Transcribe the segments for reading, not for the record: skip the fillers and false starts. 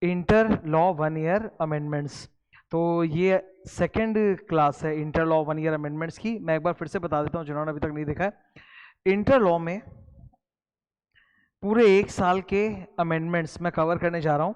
Inter law 1 year amendments. तो ये second class है इंटर लॉ 1 ईयर अमेंडमेंट्स की। मैं एक बार फिर से बता देता हूँ जिन्होंने अभी तक नहीं देखा है। इंटर लॉ में पूरे 1 साल के अमेंडमेंट्स मैं कवर करने जा रहा हूँ।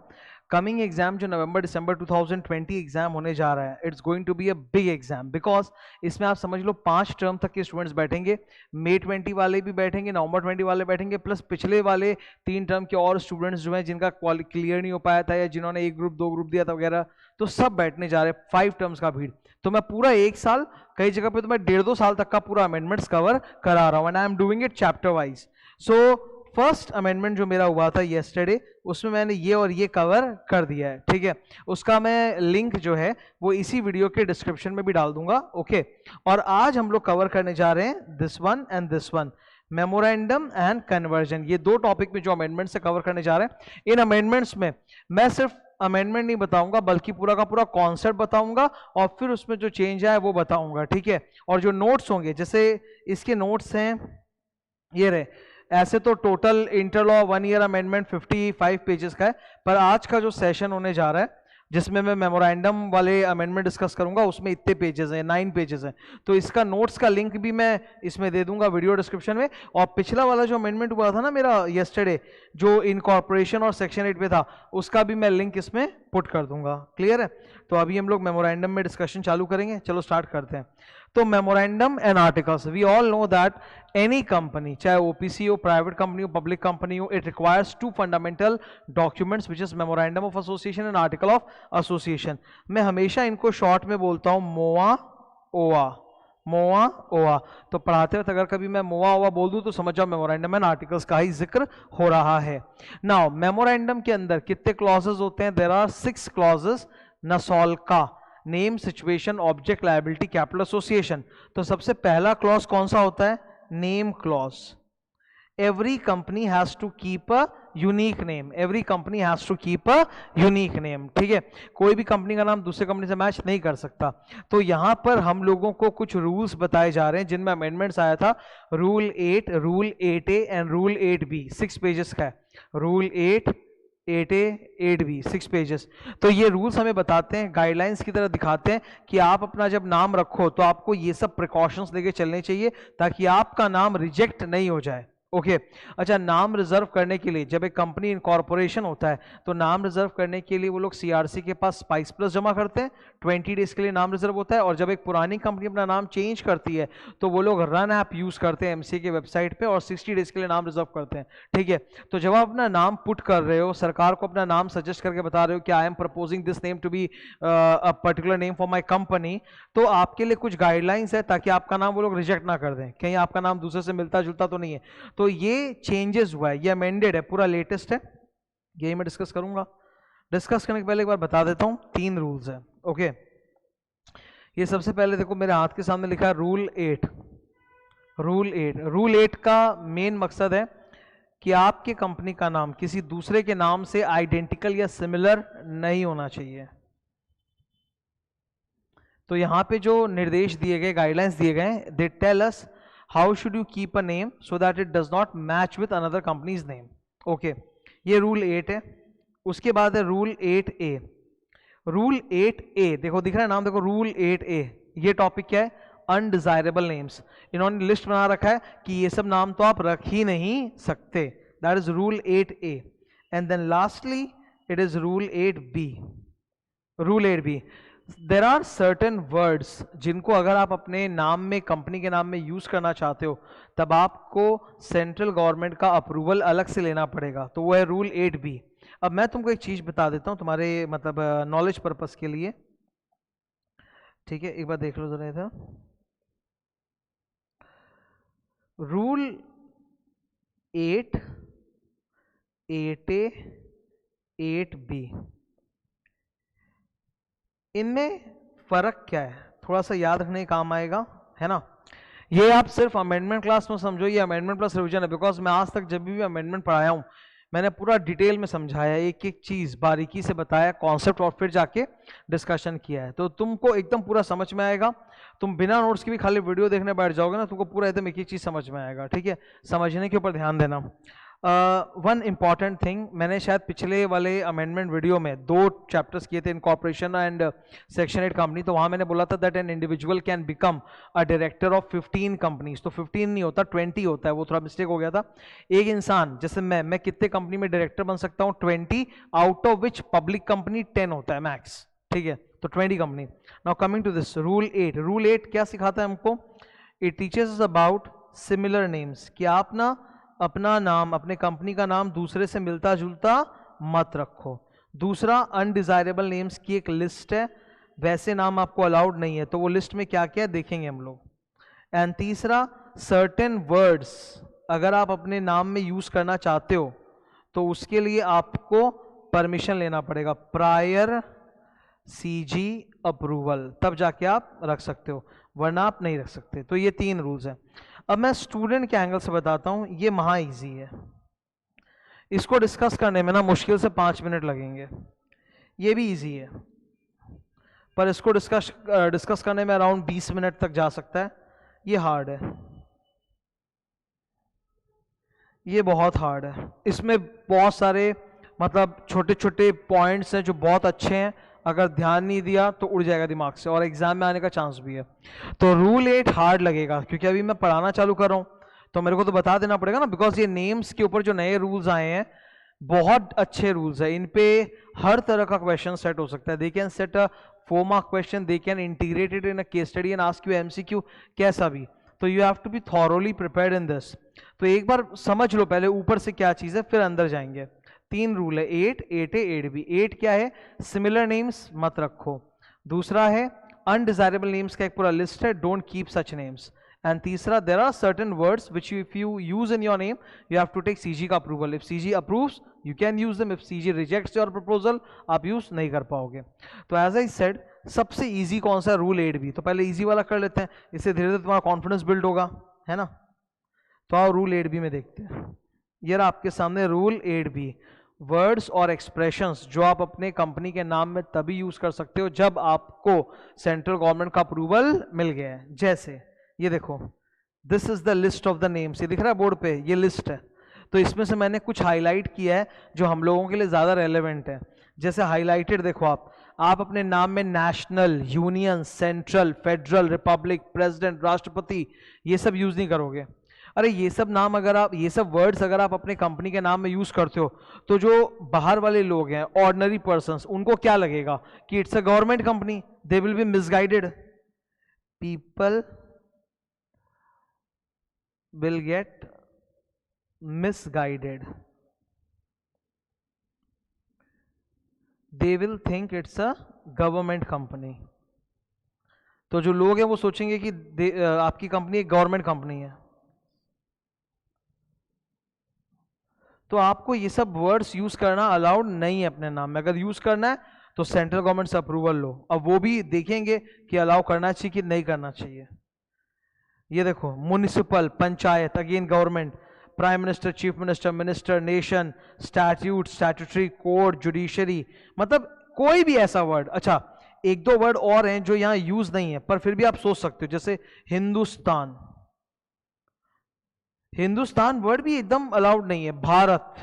कमिंग एग्जाम जो नवंबर दिसंबर 2020 एग्जाम होने जा रहा है, it's going to be a big exam, because इसमें आप समझ लो 5 टर्म तक के स्टूडेंट्स बैठेंगे। मई 20 वाले भी बैठेंगे, नवंबर 20 वाले बैठेंगे, प्लस पिछले वाले 3 टर्म के और स्टूडेंट्स जो हैं जिनका क्लियर नहीं हो पाया था या जिन्होंने 1 ग्रुप 2 ग्रुप दिया था वगैरह, तो सब बैठने जा रहे हैं। 5 टर्म्स का भीड़। तो मैं पूरा 1 साल, कई जगह पे तो मैं 1.5-2 साल तक का पूरा अमेंडमेंट्स कवर करा रहा हूँ, and I am doing it chapter wise. So first amendment जो मेरा हुआ था येस्टरडे, उसमें मैंने ये और ये कवर कर दिया है, ठीक है। उसका मैं लिंक जो है वो इसी वीडियो के डिस्क्रिप्शन में भी डाल दूंगा, ओके। और आज हम लोग कवर करने जा रहे हैं this one and this one, memorandum and conversion. ये 2 टॉपिक में जो अमेंडमेंट से कवर करने जा रहे हैं। इन अमेंडमेंट्स में मैं सिर्फ अमेंडमेंट नहीं बताऊंगा, बल्कि पूरा का पूरा कॉन्सेप्ट बताऊंगा और फिर उसमें जो चेंज है वो बताऊंगा, ठीक है। और जो नोट्स होंगे, जैसे इसके नोट्स हैं ये रहे। ऐसे तो total inter law 1 year amendment 55 pages का है, पर आज का जो सेशन होने जा रहा है जिसमें मैं मेमोरेंडम वाले अमेंडमेंट डिस्कस करूंगा, उसमें इतने पेजेस हैं, 9 पेजेस हैं। तो इसका नोट्स का लिंक भी मैं इसमें दे दूंगा वीडियो डिस्क्रिप्शन में। और पिछला वाला जो अमेंडमेंट हुआ था ना मेरा येस्टरडे, जो इनकॉर्पोरेशन और सेक्शन 8 में था, उसका भी मैं लिंक इसमें पुट कर दूंगा। क्लियर है? तो अभी हम लोग मेमोरेंडम में डिस्कशन चालू करेंगे। चलो स्टार्ट करते हैं। तो memorandum and articles, we all know that any company, चाहे ओपीसी हो, प्राइवेट कंपनी हो, पब्लिक कंपनी हो, it requires 2 fundamental documents which is memorandum of association and article of association. मैं हमेशा इनको शॉर्ट में बोलता हूं मोआ ओआ, मोआ ओआ। तो पढ़ाते वक्त अगर कभी मैं मोआ ओआ बोल दूं तो समझ जाओ मेमोरेंडम एंड आर्टिकल्स का ही जिक्र हो रहा है। नाउ मेमोरेंडम के अंदर कितने क्लॉजेस होते हैं? There are 6 clauses. NSOLCA, name, situation, object, liability, capital, association. तो सबसे पहला क्लॉज कौन सा होता है? Name clause. Every company has to keep a unique name, every company has to keep a unique name, ठीक है। कोई भी कंपनी का नाम दूसरे कंपनी से मैच नहीं कर सकता। तो यहां पर हम लोगों को कुछ रूल्स बताए जा रहे हैं जिनमें अमेंडमेंट्स आया था। Rule 8, rule 8A and rule 8B, 6 pages का है। Rule 8, 8A, 8B, 6 pages. तो ये रूल्स हमें बताते हैं, गाइडलाइंस की तरह दिखाते हैं कि आप अपना जब नाम रखो तो आपको ये सब प्रिकॉशंस लेके चलने चाहिए ताकि आपका नाम रिजेक्ट नहीं हो जाए, ओके। अच्छा, नाम रिजर्व करने के लिए जब एक कंपनी इनकॉर्पोरेशन होता है तो नाम रिजर्व करने के लिए वो लोग सीआरसी के पास स्पाइस प्लस जमा करते हैं, 20 डेज के लिए नाम रिजर्व होता है। और जब एक पुरानी कंपनी अपना नाम चेंज करती है तो वो लोग रन ऐप यूज करते हैं एमसीए के वेबसाइट पे और 60 डेज के लिए नाम रिजर्व करते हैं, ठीक है। तो जब आप अपना नाम पुट कर रहे हो, सरकार को अपना नाम सजेस्ट करके बता रहे हो कि I am proposing this name to be a particular name for my company, तो आपके लिए कुछ गाइडलाइंस है ताकि आपका नाम वो लोग रिजेक्ट ना कर दें, कहीं आपका नाम दूसरे से मिलता जुलता तो नहीं है। तो ये चेंजेस हुआ है, ये अमेंडेड है, पूरा लेटेस्ट है, यही मैं डिस्कस करूंगा। डिस्कस करने के पहले एक बार बता देता हूं 3 रूल्स है, ओके। ये सबसे पहले देखो मेरे हाथ के सामने लिखा है रूल 8। रूल 8, रूल 8 का मेन मकसद है कि आपके कंपनी का नाम किसी दूसरे के नाम से आइडेंटिकल या सिमिलर नहीं होना चाहिए। तो यहां पे जो निर्देश दिए गए, गाइडलाइंस दिए गए, they tell us how should you keep a name so that it does not match with another company's name, okay। ये रूल 8 है। उसके बाद है रूल 8A। रूल 8A देखो, दिख रहा है नाम, देखो रूल 8A। ये टॉपिक क्या है? Undesirable names. इन्होंने लिस्ट बना रखा है कि ये सब नाम तो आप रख ही नहीं सकते, that is rule 8A। And then lastly it is rule 8B। Rule 8B, there are certain words जिनको अगर आप अपने नाम में, कंपनी के नाम में यूज करना चाहते हो तब आपको सेंट्रल गवर्नमेंट का अप्रूवल अलग से लेना पड़ेगा, तो वो है रूल 8B। अब मैं तुमको एक चीज बता देता हूं तुम्हारे मतलब नॉलेज पर्पस के लिए, ठीक है। एक बार देख लो जरा इधर। रूल 8, 8A, 8B, इनमें फर्क क्या है? थोड़ा सा याद रखने का काम आएगा, है ना। ये आप सिर्फ अमेंडमेंट क्लास में समझो, ये अमेंडमेंट प्लस रिवीजन है, बिकॉज मैं आज तक जब भी अमेंडमेंट पढ़ाया हूँ मैंने पूरा डिटेल में समझाया, एक एक चीज बारीकी से बताया, कॉन्सेप्ट, और फिर जाके डिस्कशन किया है। तो तुमको एकदम पूरा समझ में आएगा। तुम बिना नोट्स के भी खाली वीडियो देखने बैठ जाओगे ना, तुमको पूरा एकदम एक एक चीज समझ में आएगा, ठीक है। समझने के ऊपर ध्यान देना। वन इम्पॉर्टेंट थिंग, मैंने शायद पिछले वाले अमेंडमेंट वीडियो में 2 चैप्टर्स किए थे, इनकॉर्पोरेशन एंड सेक्शन 8 कंपनी, तो वहां मैंने बोला था that an individual can become a director of 15 companies. तो 15 नहीं होता, 20 होता है, वो थोड़ा मिस्टेक हो गया था। एक इंसान जैसे मैं कितने कंपनी में डायरेक्टर बन सकता हूँ? 20, out of which public company 10 होता है मैक्स, ठीक है, तो 20 company. Now coming to this rule 8, rule 8 क्या सिखाता है हमको? It teaches about similar names, कि आप ना अपना नाम, अपने कंपनी का नाम दूसरे से मिलता जुलता मत रखो। दूसरा, अनडिजायरेबल नेम्स की एक लिस्ट है, वैसे नाम आपको अलाउड नहीं है, तो वो लिस्ट में क्या क्या देखेंगे हम लोग। एंड तीसरा, सर्टेन वर्ड्स अगर आप अपने नाम में यूज करना चाहते हो तो उसके लिए आपको परमिशन लेना पड़ेगा, प्रायर सीजी अप्रूवल, तब जाके आप रख सकते हो, वरना आप नहीं रख सकते। तो ये 3 रूल्स हैं। अब मैं स्टूडेंट के एंगल से बताता हूं, ये महा इजी है, इसको डिस्कस करने में ना मुश्किल से 5 मिनट लगेंगे। ये भी इजी है, पर इसको डिस्कस करने में अराउंड 20 मिनट तक जा सकता है। ये हार्ड है, ये बहुत हार्ड है, इसमें बहुत सारे मतलब छोटे छोटे पॉइंट्स हैं जो बहुत अच्छे हैं, अगर ध्यान नहीं दिया तो उड़ जाएगा दिमाग से और एग्जाम में आने का चांस भी है। तो रूल 8 हार्ड लगेगा, क्योंकि अभी मैं पढ़ाना चालू कर रहा हूं, तो मेरे को तो बता देना पड़ेगा ना, बिकॉज ये नेम्स के ऊपर जो नए रूल्स आए हैं बहुत अच्छे रूल्स है, इन पे हर तरह का क्वेश्चन सेट हो सकता है। They can set a 4 mark question, they can integrate it in a case study and ask you MCQ, कैसा भी। तो you have to be thoroughly prepared in this. तो एक बार समझ लो पहले ऊपर से क्या चीज है, फिर अंदर जाएंगे। 3 रूल है, 8, 8A, 8B। 8 क्या है? सिमिलर नेम्स मत रखो। दूसरा है अनडिजायरेबल नेम्स का एक पूरा लिस्ट है, don't keep such names. And तीसरा, there are certain words which if you use in your name you have to take CG का approval, if CG approves you can use them, if CG rejects your proposal आप use नहीं कर पाओगे। तो as I said, सबसे easy कौन सा? Rule 8B। तो पहले इजी वाला कर लेते हैं, इससे धीरे धीरे तुम्हारा कॉन्फिडेंस बिल्ड होगा, है ना। तो आओ रूल 8B में देखते हैं। ये रहा आपके सामने रूल 8B, वर्ड्स और एक्सप्रेशंस जो आप अपने कंपनी के नाम में तभी यूज कर सकते हो जब आपको सेंट्रल गवर्नमेंट का अप्रूवल मिल गया है। जैसे ये देखो, this is the list of the names, ये दिख रहा है बोर्ड पे, ये लिस्ट है। तो इसमें से मैंने कुछ हाईलाइट किया है जो हम लोगों के लिए ज्यादा रेलेवेंट है। जैसे हाईलाइटेड देखो, आप अपने नाम में national, union, central, federal, Republic, president, राष्ट्रपति, ये सब यूज नहीं करोगे। अरे ये सब नाम अगर आप, ये सब वर्ड्स अगर आप अपने कंपनी के नाम में यूज करते हो तो जो बाहर वाले लोग हैं, ऑर्डिनरी पर्संस, उनको क्या लगेगा कि it's a government company, they will be misguided, people will get misguided, they will think it's a government company। तो जो लोग हैं वो सोचेंगे कि आपकी कंपनी एक गवर्नमेंट कंपनी है। तो आपको ये सब वर्ड्स यूज करना अलाउड नहीं है अपने नाम में। अगर यूज करना है तो सेंट्रल गवर्नमेंट से अप्रूवल लो, अब वो भी देखेंगे कि अलाउ करना चाहिए कि नहीं करना चाहिए। ये देखो, municipal, panchayat, again government, prime minister, chief minister, minister, nation, statute, statutory code, judiciary, मतलब कोई भी ऐसा वर्ड। अच्छा, एक दो वर्ड और हैं जो यहां यूज नहीं है पर फिर भी आप सोच सकते हो, जैसे हिंदुस्तान, हिंदुस्तान वर्ड भी एकदम अलाउड नहीं है। भारत,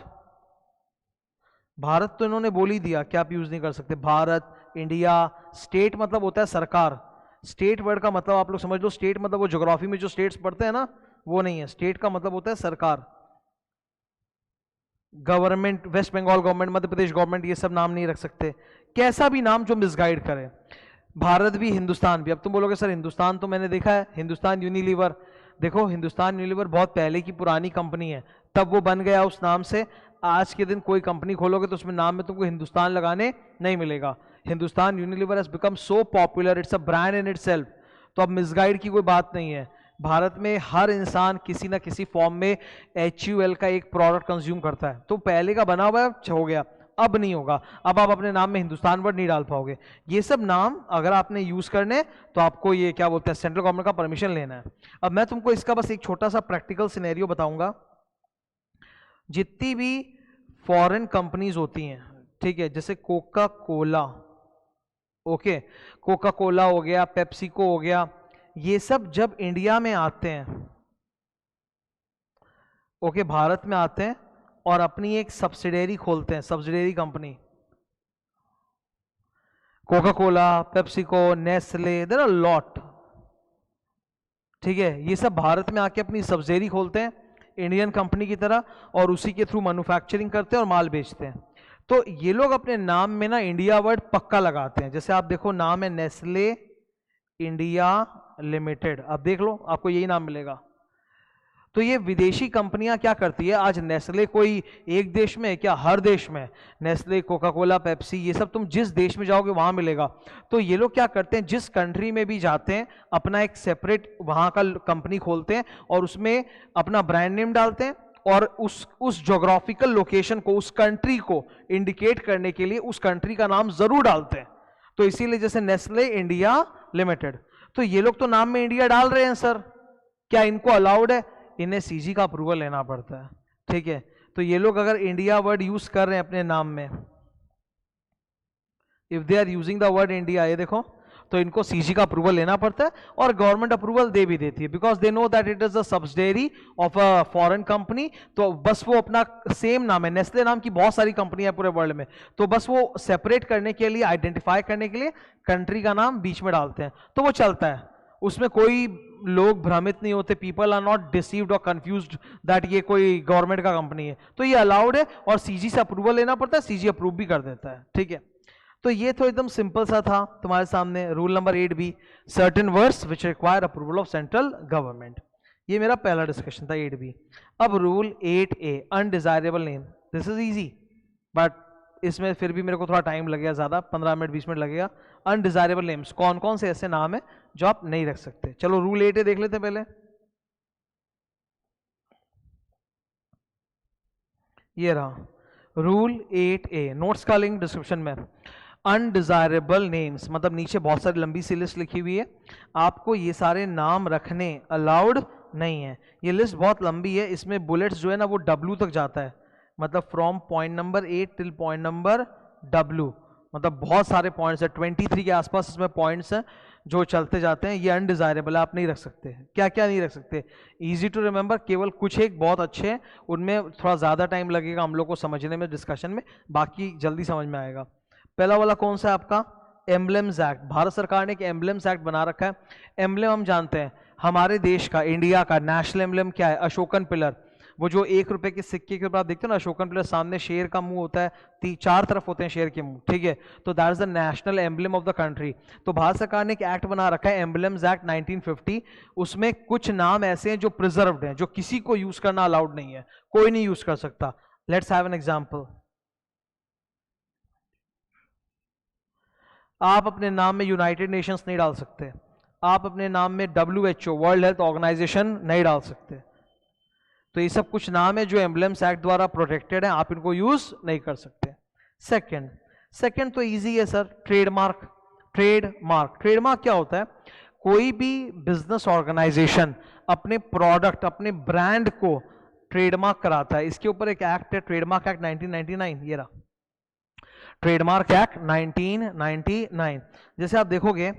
भारत तो इन्होंने बोल ही दिया कि आप यूज नहीं कर सकते। भारत, इंडिया, स्टेट मतलब होता है सरकार, स्टेट वर्ड का मतलब आप लोग समझ लो, स्टेट मतलब वो ज्योग्राफी में जो स्टेट्स पढ़ते हैं ना, वो नहीं है। स्टेट का मतलब होता है सरकार। Government, waste Bengal government, Madhya Pradesh government, ये सब नाम नहीं रख सकते, कैसा भी नाम जो मिसगाइड करे। भारत भी, हिंदुस्तान भी। अब तुम बोलोगे सर हिंदुस्तान तो मैंने देखा है, हिंदुस्तान यूनिलीवर, देखो हिंदुस्तान यूनिलीवर बहुत पहले की पुरानी कंपनी है, तब वो बन गया उस नाम से। आज के दिन कोई कंपनी खोलोगे तो उसमें नाम में तुमको हिंदुस्तान लगाने नहीं मिलेगा। Hindustan Unilever has become so popular, it's a brand in itself. तो अब मिसगाइड की कोई बात नहीं है। भारत में हर इंसान किसी ना किसी फॉर्म में HUL का एक प्रोडक्ट कंज्यूम करता है, तो पहले का बना हुआ है, हो गया, अब नहीं होगा। अब आप अपने नाम में हिंदुस्तान वर्ड नहीं डाल पाओगे। ये सब नाम अगर आपने यूज करने तो आपको ये क्या बोलते हैं, सेंट्रल गवर्नमेंट का परमिशन लेना है। अब मैं तुमको इसका बस एक छोटा सा प्रैक्टिकल सिनेरियो बताऊंगा। जितनी भी फॉरेन कंपनीज होती हैं, ठीक है, जैसे Coca Cola, okay, Coca Cola हो गया, पेप्सिको हो गया, ये सब जब इंडिया में आते हैं, ओके, भारत में आते हैं, और अपनी एक सब्सिडियरी खोलते हैं, subsidiary company, Coca Cola, PepsiCo, Nestle, there are lot, ठीक है, ये सब भारत में आके अपनी सब्सिडियरी खोलते हैं इंडियन कंपनी की तरह, और उसी के थ्रू मैन्युफैक्चरिंग करते हैं और माल बेचते हैं। तो ये लोग अपने नाम में ना इंडिया वर्ड पक्का लगाते हैं। जैसे आप देखो, नाम है नेस्ले इंडिया लिमिटेड, अब देख लो आपको यही नाम मिलेगा। तो ये विदेशी कंपनियां क्या करती है, आज नेस्ले कोई एक देश में है क्या, हर देश में, नेस्ले, कोका कोला, पेप्सी, ये सब तुम जिस देश में जाओगे वहां मिलेगा। तो ये लोग क्या करते हैं, जिस कंट्री में भी जाते हैं अपना एक सेपरेट वहां का कंपनी खोलते हैं और उसमें अपना ब्रांड नेम डालते हैं, और उस जोग्राफिकल लोकेशन को, उस कंट्री को इंडिकेट करने के लिए उस कंट्री का नाम जरूर डालते हैं। तो इसीलिए जैसे नेस्ले इंडिया लिमिटेड, तो ये लोग तो नाम में इंडिया डाल रहे हैं सर, क्या इनको अलाउड है, इन्हें सीजी का अप्रूवल लेना पड़ता है, ठीक है। तो ये लोग अगर इंडिया वर्ड यूज कर रहे हैं अपने नाम में, if they are using the word India, ये देखो, तो इनको सीजी का अप्रूवल लेना पड़ता है, और गवर्नमेंट अप्रूवल दे भी देती है, because they know that it is a subsidiary of a foreign company. तो बस वो अपना सेम नाम है, नेस्ले नाम की बहुत सारी कंपनियां पूरे वर्ल्ड में, तो बस वो सेपरेट करने के लिए, आइडेंटिफाई करने के लिए कंट्री का नाम बीच में डालते हैं, तो वो चलता है, उसमें कोई लोग भ्रमित नहीं होते, पीपल आर नॉट डिसीव्ड और कंफ्यूज्ड दैट ये कोई गवर्नमेंट का कंपनी है। तो ये अलाउड है, और सीजी से अप्रूवल लेना पड़ता है, सीजी अप्रूव भी कर देता है, ठीक है। तो ये तो एकदम सिंपल सा था तुम्हारे सामने। Rule number 8B, certain words which require approval of central government, ये मेरा पहला डिस्कशन था 8B। अब rule 8A, undesirable name, this is easy, but इसमें फिर भी मेरे को थोड़ा टाइम लगेगा, ज्यादा 15 मिनट 20 मिनट लगेगा। अनडिजायरेबल नेम्स, कौन कौन से ऐसे नाम है जो आप नहीं रख सकते। चलो रूल 8A देख लेते हैं पहले। ये रहा रूल 8A, नोट्स का लिंक डिस्क्रिप्शन में। अनडिजायरेबल नेम्स मतलब नीचे बहुत सारी लंबी सी लिस्ट लिखी हुई है, आपको ये सारे नाम रखने अलाउड नहीं है। ये लिस्ट बहुत लंबी है, इसमें बुलेट्स जो है ना वो W तक जाता है, मतलब from point number 8 till point number W, मतलब बहुत सारे पॉइंट्स है, 23 के आसपास इसमें पॉइंट्स हैं जो चलते जाते हैं। ये अनडिजायरेबल है, आप नहीं रख सकते। क्या क्या नहीं रख सकते, इजी टू रिमेंबर, केवल कुछ एक बहुत अच्छे हैं, उनमें थोड़ा ज़्यादा टाइम लगेगा हम लोग को समझने में, डिस्कशन में, बाकी जल्दी समझ में आएगा। पहला वाला कौन सा है आपका, एम्बलेम्स एक्ट। भारत सरकार ने एक एम्बलेम्स एक्ट बना रखा है। एम्बलेम हम जानते हैं, हमारे देश का, इंडिया का नेशनल एम्बलेम क्या है, अशोकन पिलर। वो जो 1 रुपए के सिक्के के ऊपर आप देखते हो ना अशोकन पिलर, सामने शेर का मुंह होता है, 4 तरफ होते हैं शेर के मुंह, ठीक है। तो that is the national emblem of the country. तो भारत सरकार ने एक एक्ट बना रखा है, एम्बलेम्स एक्ट 1950। उसमें कुछ नाम ऐसे हैं जो प्रिजर्व्ड हैं, जो किसी को यूज करना अलाउड नहीं है, कोई नहीं यूज कर सकता। Let's have an example. आप अपने नाम में यूनाइटेड नेशंस नहीं डाल सकते, आप अपने नाम में WHO, वर्ल्ड हेल्थ ऑर्गेनाइजेशन नहीं डाल सकते। तो ये सब कुछ नाम है जो एम्बलेम्स एक्ट द्वारा प्रोटेक्टेड है, आप इनको यूज नहीं कर सकते। सेकंड तो इजी है सर, ट्रेडमार्क। ट्रेडमार्क क्या होता है, कोई भी बिजनेस ऑर्गेनाइजेशन अपने प्रोडक्ट, अपने ब्रांड को ट्रेडमार्क कराता है। इसके ऊपर एक एक्ट है, ट्रेडमार्क एक्ट 1999, ये रहा ट्रेडमार्क एक्ट 1999। जैसे आप देखोगे,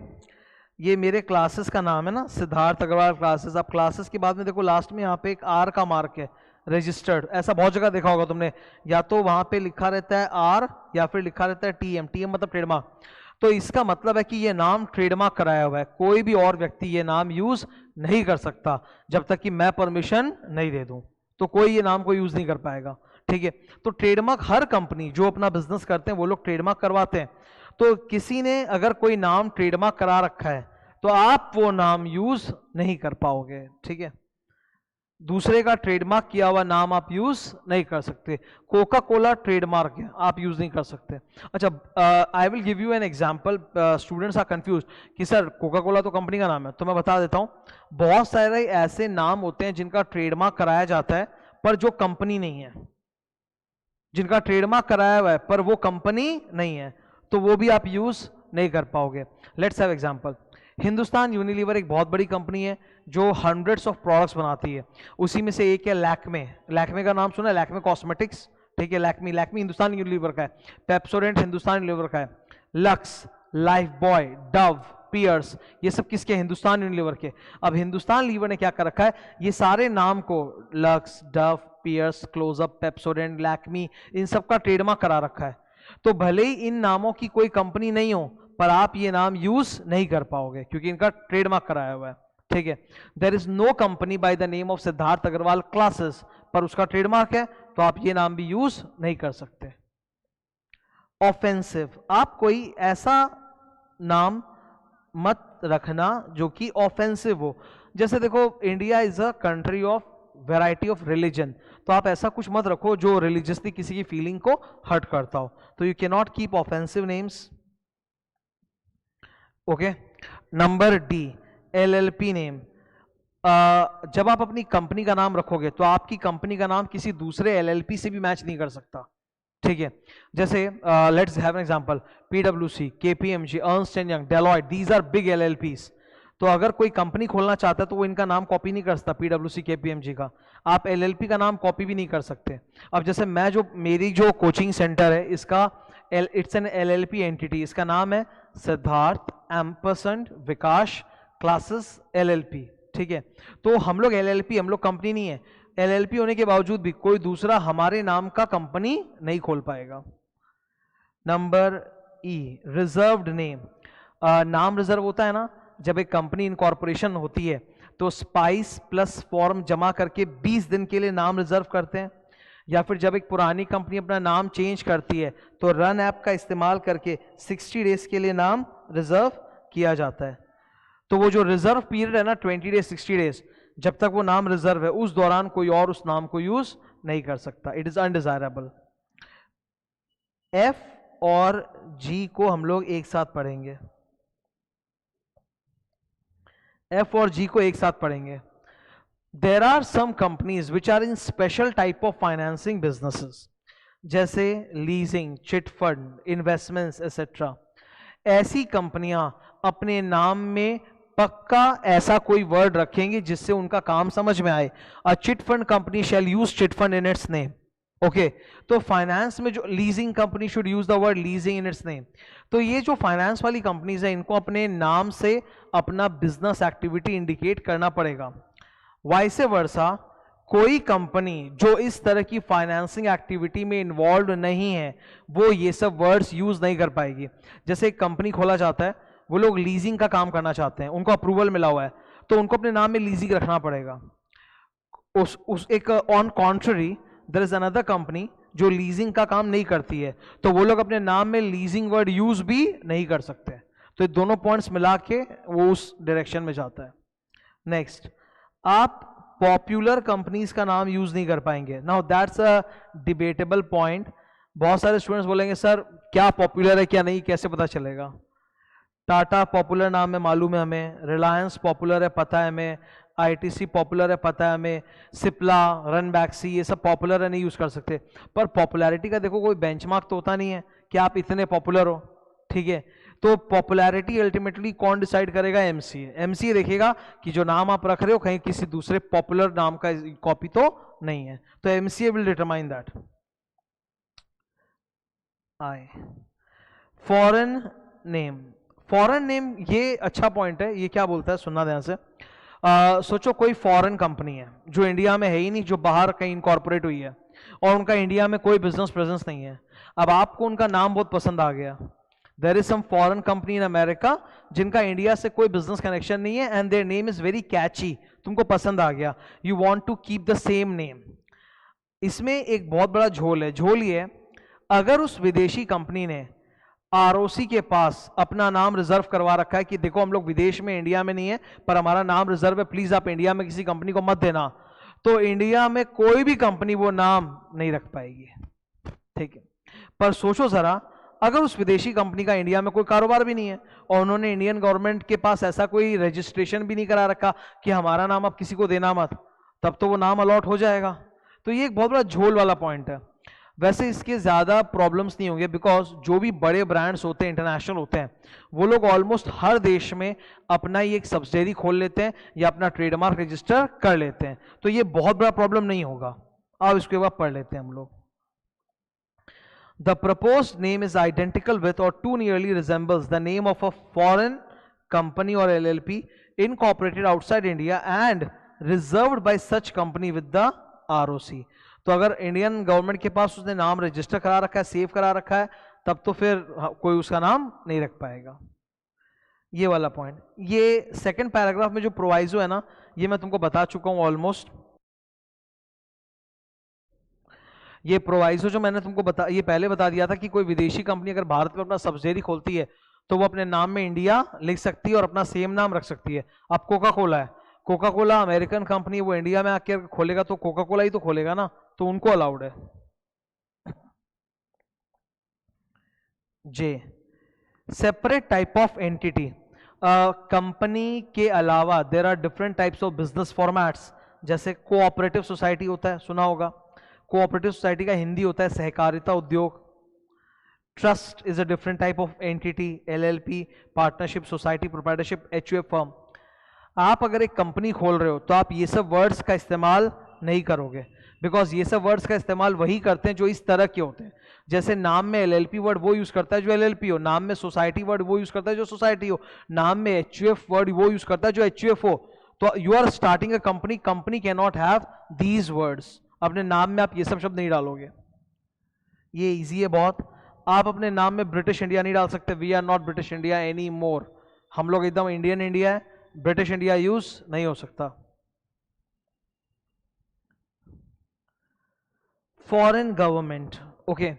ये मेरे क्लासेस का नाम है ना, सिद्धार्थ अग्रवाल क्लासेस। आप क्लासेस के बाद में देखो लास्ट में यहाँ पे एक R का मार्क है, रजिस्टर्ड। ऐसा बहुत जगह देखा होगा तुमने, या तो वहां पे लिखा रहता है R या फिर लिखा रहता है TM मतलब ट्रेडमार्क। तो इसका मतलब है कि ये नाम ट्रेडमार्क कराया हुआ है, कोई भी और व्यक्ति ये नाम यूज नहीं कर सकता जब तक कि मैं परमिशन नहीं दे दूं, तो कोई ये नाम को यूज नहीं कर पाएगा, ठीक है। तो ट्रेडमार्क हर कंपनी जो अपना बिजनेस करते हैं वो लोग ट्रेडमार्क करवाते हैं। तो किसी ने अगर कोई नाम ट्रेडमार्क करा रखा है तो आप वो नाम यूज नहीं कर पाओगे, ठीक है। दूसरे का ट्रेडमार्क किया हुआ नाम आप यूज नहीं कर सकते। कोका कोला ट्रेडमार्क है, आप यूज नहीं कर सकते। अच्छा, I will give you an example. Students are confuse कि सर कोका कोला तो कंपनी का नाम है, तो मैं बता देता हूं, बहुत सारे ऐसे नाम होते हैं जिनका ट्रेडमार्क कराया जाता है पर जो कंपनी नहीं है, जिनका ट्रेडमार्क कराया हुआ है पर वो कंपनी नहीं है, तो वो भी आप यूज नहीं कर पाओगे। Let's have example. Hindustan Unilever एक बहुत बड़ी कंपनी है जो हंड्रेड्स ऑफ प्रोडक्ट्स बनाती है, उसी में से एक है लैक्मे। लैक्मे का नाम सुना है, लैक्मे कॉस्मेटिक्स, ठीक है। लैक्मे हिंदुस्तान यूनिलीवर का है, पेप्सोडेंट हिंदुस्तान यूनिलीवर का है, Lux, Lifebuoy, Dove, Pears, ये सब किसके, हिंदुस्तान यूनिलीवर के। अब हिंदुस्तान लीवर ने क्या कर रखा है, ये सारे नाम को, Lux, Dove, Pears, Closeup, Pepsodent, Lakme, इन सब का ट्रेडमार्क करा रखा है। तो भले ही इन नामों की कोई कंपनी नहीं हो, पर आप ये नाम यूज नहीं कर पाओगे क्योंकि इनका ट्रेडमार्क कराया हुआ है, ठीक है। There is no company by the name of Siddharth Agarwal classes, पर उसका ट्रेडमार्क है तो आप ये नाम भी यूज नहीं कर सकते। ऑफेंसिव, आप कोई ऐसा नाम मत रखना जो कि ऑफेंसिव हो। जैसे देखो, India is a country of variety of religion, तो आप ऐसा कुछ मत रखो जो रिलीजियसली किसी की फीलिंग को हर्ट करता हो। तो you can not keep offensive names. Okay, number D, LLP name. जब आप अपनी कंपनी का नाम रखोगे तो आपकी कंपनी का नाम किसी दूसरे एलएलपी से भी मैच नहीं कर सकता, ठीक है। जैसे लेट्स हैव एन एग्जांपल, पीडब्ल्यूसी, KPMG, Ernst and Young, Deloitte, these are big LLPs. तो अगर कोई कंपनी खोलना चाहता है तो वो इनका नाम कॉपी नहीं कर सकता, पीडब्ल्यूसी, केपीएमजी का। आप एलएलपी का नाम कॉपी भी नहीं कर सकते। अब जैसे मेरी जो कोचिंग सेंटर है, इसका इट्स एन एलएलपी एंटिटी, इसका नाम है सिद्धार्थ एम्परसेंड विकास क्लासेस एलएलपी, ठीक है। तो हम लोग एलएलपी, हम लोग कंपनी नहीं है। एलएलपी होने के बावजूद भी कोई दूसरा हमारे नाम का कंपनी नहीं खोल पाएगा। नंबर ई, रिजर्व्ड नेम। नाम रिजर्व होता है ना, जब एक कंपनी इनकॉर्पोरेशन होती है तो स्पाइस प्लस फॉर्म जमा करके 20 दिन के लिए नाम रिजर्व करते हैं, या फिर जब एक पुरानी कंपनी अपना नाम चेंज करती है तो रन ऐप का इस्तेमाल करके 60 डेज के लिए नाम रिजर्व किया जाता है। तो वो जो रिजर्व पीरियड है ना, 20 डेज 60 डेज, जब तक वो नाम रिजर्व है उस दौरान कोई और उस नाम को यूज नहीं कर सकता, इट इज अनडिजायरेबल। एफ और जी को हम लोग एक साथ पढ़ेंगे, एफ और जी को एक साथ पढ़ेंगे। There are some companies which are in special type of financing businesses, जैसे leasing, chit fund, investments etcetera. ऐसी कंपनियां अपने नाम में पक्का ऐसा कोई वर्ड रखेंगे जिससे उनका काम समझ में आए। A chit fund company shall use chit fund in its name, okay. तो फाइनेंस में जो leasing company should use the word leasing in its name. तो ये जो फाइनेंस वाली कंपनीज है, इनको अपने नाम से अपना बिजनेस एक्टिविटी इंडिकेट करना पड़ेगा। वाइसे वर्सा, कोई कंपनी जो इस तरह की फाइनेंसिंग एक्टिविटी में इन्वॉल्व नहीं है वो ये सब वर्ड्स यूज नहीं कर पाएगी। जैसे एक कंपनी खोला जाता है, वो लोग लीजिंग का काम करना चाहते हैं, उनको अप्रूवल मिला हुआ है, तो उनको अपने नाम में लीजिंग रखना पड़ेगा। उस एक on contrary there is another company जो लीजिंग का काम नहीं करती है, तो वो लोग अपने नाम में लीजिंग वर्ड यूज भी नहीं कर सकते। तो ये दोनों पॉइंट्स मिला के वो उस डायरेक्शन में जाता है। नेक्स्ट, आप पॉपुलर कंपनीज का नाम यूज नहीं कर पाएंगे। Now that's a debatable point. बहुत सारे स्टूडेंट्स बोलेंगे सर क्या पॉपुलर है क्या नहीं कैसे पता चलेगा। टाटा पॉपुलर नाम है, मालूम है हमें, रिलायंस पॉपुलर है पता है हमें, आईटीसी पॉपुलर है पता है हमें, सिप्ला, रनबैक्सी, ये सब पॉपुलर है, नहीं यूज कर सकते। पर पॉपुलैरिटी का देखो कोई बेंचमार्क तो होता नहीं है कि आप इतने पॉपुलर हो, ठीक है। तो पॉपुलैरिटी अल्टीमेटली कौन डिसाइड करेगा? एमसीए। एमसीए देखेगा कि जो नाम आप रख रहे हो कहीं किसी दूसरे पॉपुलर नाम का कॉपी तो नहीं है, तो MCA will determine that. I foreign name, foreign name ये अच्छा पॉइंट है। ये क्या बोलता है सुनना ध्यान से। सोचो कोई फॉरेन कंपनी है जो इंडिया में है ही नहीं, जो बाहर कहीं इनकॉर्पोरेट हुई है और उनका इंडिया में कोई बिजनेस प्रेजेंस नहीं है। अब आपको उनका नाम बहुत पसंद आ गया, there is some foreign company in America जिनका इंडिया से कोई बिजनेस कनेक्शन नहीं है and their name is very catchy, तुमको पसंद आ गया, you want to keep the same name. इसमें एक बहुत बड़ा झोल है। झोल ये, अगर उस विदेशी कंपनी ने आरओसी के पास अपना नाम रिजर्व करवा रखा है कि देखो हम लोग विदेश में इंडिया में नहीं है पर हमारा नाम रिजर्व है, प्लीज आप इंडिया में किसी कंपनी को मत देना, तो इंडिया में कोई भी कंपनी वो नाम नहीं रख पाएगी, ठीक है। पर सोचो जरा, अगर उस विदेशी कंपनी का इंडिया में कोई कारोबार भी नहीं है और उन्होंने इंडियन गवर्नमेंट के पास ऐसा कोई रजिस्ट्रेशन भी नहीं करा रखा कि हमारा नाम आप किसी को देना मत, तब तो वो नाम अलॉट हो जाएगा। तो ये एक बहुत बड़ा झोल वाला पॉइंट है। वैसे इसके ज़्यादा प्रॉब्लम्स नहीं होंगे बिकॉज जो भी बड़े ब्रांड्स होते हैं, इंटरनेशनल होते हैं, वो लोग ऑलमोस्ट हर देश में अपना ही एक सब्सिडरी खोल लेते हैं या अपना ट्रेडमार्क रजिस्टर कर लेते हैं, तो ये बहुत बड़ा प्रॉब्लम नहीं होगा। अब इसके बाद पढ़ लेते हैं हम लोग। The proposed name is identical with और to nearly resembles the name of a foreign company और LLP incorporated outside India and reserved by such company with the ROC। तो अगर इंडियन गवर्नमेंट के पास उसने नाम रजिस्टर करा रखा है, सेव करा रखा है, तब तो फिर कोई उसका नाम नहीं रख पाएगा। ये वाला पॉइंट। ये सेकंड पैराग्राफ में जो प्रोवाइजो है ना, ये मैं तुमको बता चुका हूं ऑलमोस्ट। ये प्रोवाइजो जो मैंने तुमको ये पहले बता दिया था कि कोई विदेशी कंपनी अगर भारत में अपना सब्सिडरी खोलती है तो वो अपने नाम में इंडिया लिख सकती है और अपना सेम नाम रख सकती है। अब कोका कोला है, कोका कोला अमेरिकन कंपनी, वो इंडिया में आके खोलेगा तो कोका कोला ही तो खोलेगा ना, तो उनको अलाउड है। जे separate type of entity, company के अलावा there are different types of business formats, जैसे कोऑपरेटिव सोसाइटी होता है, सुना होगा। कोऑपरेटिव सोसाइटी का हिंदी होता है सहकारिता उद्योग। Trust is a different type of entity, LLP, partnership, society, proprietorship, HUF firm. आप अगर एक कंपनी खोल रहे हो तो आप ये सब वर्ड्स का इस्तेमाल नहीं करोगे, बिकॉज ये सब वर्ड्स का इस्तेमाल वही करते हैं जो इस तरह के होते हैं। जैसे नाम में एलएलपी वर्ड वो यूज करता है जो एलएलपी हो, नाम में सोसाइटी वर्ड वो यूज करता है जो सोसाइटी हो, नाम में एचयूएफ वर्ड वो यूज करता है जो एचयूएफ हो। तो you are starting a company, company can not have these words. अपने नाम में आप ये सब शब्द नहीं डालोगे। ये इजी है बहुत। आप अपने नाम में ब्रिटिश इंडिया नहीं डाल सकते, we are not British India any more, हम लोग एकदम इंडियन इंडिया है, ब्रिटिश इंडिया यूज नहीं हो सकता। फॉरेन गवर्नमेंट, ओके,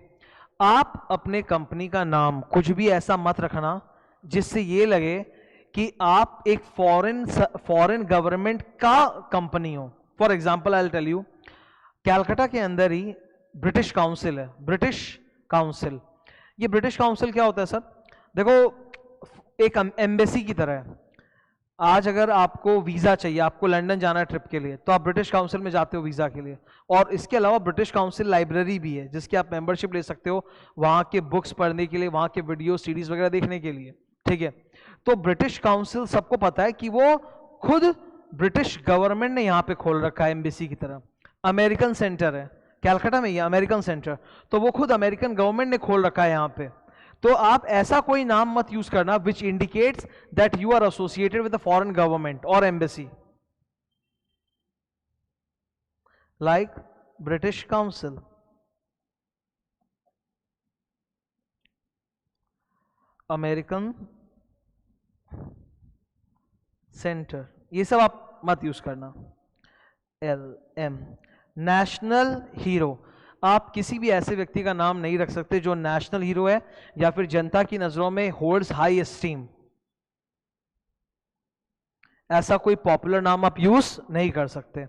आप अपने कंपनी का नाम कुछ भी ऐसा मत रखना जिससे ये लगे कि आप एक फॉरेन गवर्नमेंट का कंपनी हो। For example I will tell you, Calcutta के अंदर ही ब्रिटिश काउंसिल है, ब्रिटिश काउंसिल। ये ब्रिटिश काउंसिल क्या होता है सर? देखो, एक एम्बेसी की तरह है। आज अगर आपको वीजा चाहिए, आपको लंदन जाना है ट्रिप के लिए, तो आप ब्रिटिश काउंसिल में जाते हो वीजा के लिए। और इसके अलावा ब्रिटिश काउंसिल लाइब्रेरी भी है जिसकी आप मेंबरशिप ले सकते हो, वहां के बुक्स पढ़ने के लिए, वहां के वीडियो सीरीज वगैरह देखने के लिए, ठीक है। तो ब्रिटिश काउंसिल सबको पता है कि वो खुद ब्रिटिश गवर्नमेंट ने यहाँ पे खोल रखा है एम्बेसी की तरह। अमेरिकन सेंटर है कैलकाटा में, ये अमेरिकन सेंटर, तो वो खुद अमेरिकन गवर्नमेंट ने खोल रखा है यहाँ पे। तो आप ऐसा कोई नाम मत यूज करना which indicates that you are associated with the foreign government और embassy, like British Council, American Center, ये सब आप मत यूज करना। LM, नेशनल हीरो, आप किसी भी ऐसे व्यक्ति का नाम नहीं रख सकते जो नेशनल हीरो है या फिर जनता की नजरों में होल्ड्स हाई एस्टीम। ऐसा कोई पॉपुलर नाम आप यूज नहीं कर सकते।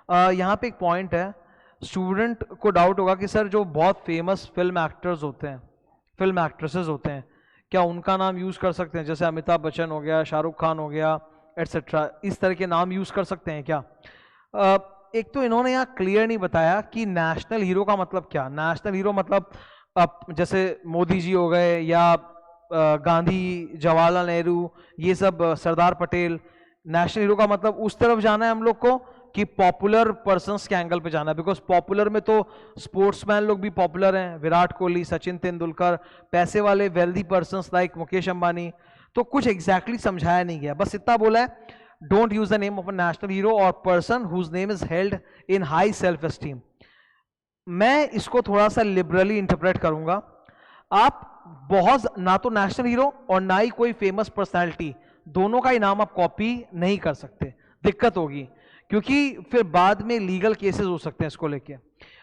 यहाँ पे एक पॉइंट है, स्टूडेंट को डाउट होगा कि सर जो बहुत फेमस फिल्म एक्टर्स होते हैं, फिल्म एक्ट्रेसेस होते हैं, क्या उनका नाम यूज कर सकते हैं? जैसे अमिताभ बच्चन हो गया, शाहरुख खान हो गया, एटसेट्रा, इस तरह के नाम यूज कर सकते हैं क्या? एक तो इन्होंने यहाँ क्लियर नहीं बताया कि नेशनल हीरो का मतलब क्या। नेशनल हीरो मतलब जैसे मोदी जी हो गए या गांधी, जवाहरलाल नेहरू, ये सब, सरदार पटेल। नेशनल हीरो का मतलब उस तरफ जाना है हम लोग को कि पॉपुलर पर्सन्स के एंगल पे जाना है, बिकॉज पॉपुलर में तो स्पोर्ट्समैन लोग भी पॉपुलर हैं, विराट कोहली, सचिन तेंदुलकर, पैसे वाले wealthy persons like Mukesh Ambani. तो कुछ एग्जैक्टली समझाया नहीं गया, बस इतना बोला है, don't use the name of a national hero और person whose name is held in high self esteem. मैं इसको थोड़ा सा लिबरली इंटरप्रेट करूंगा। आप बहुत ना तो नेशनल हीरो और ना ही कोई फेमस पर्सनैलिटी, दोनों का ही नाम आप कॉपी नहीं कर सकते, दिक्कत होगी, क्योंकि फिर बाद में लीगल केसेस हो सकते हैं इसको लेके।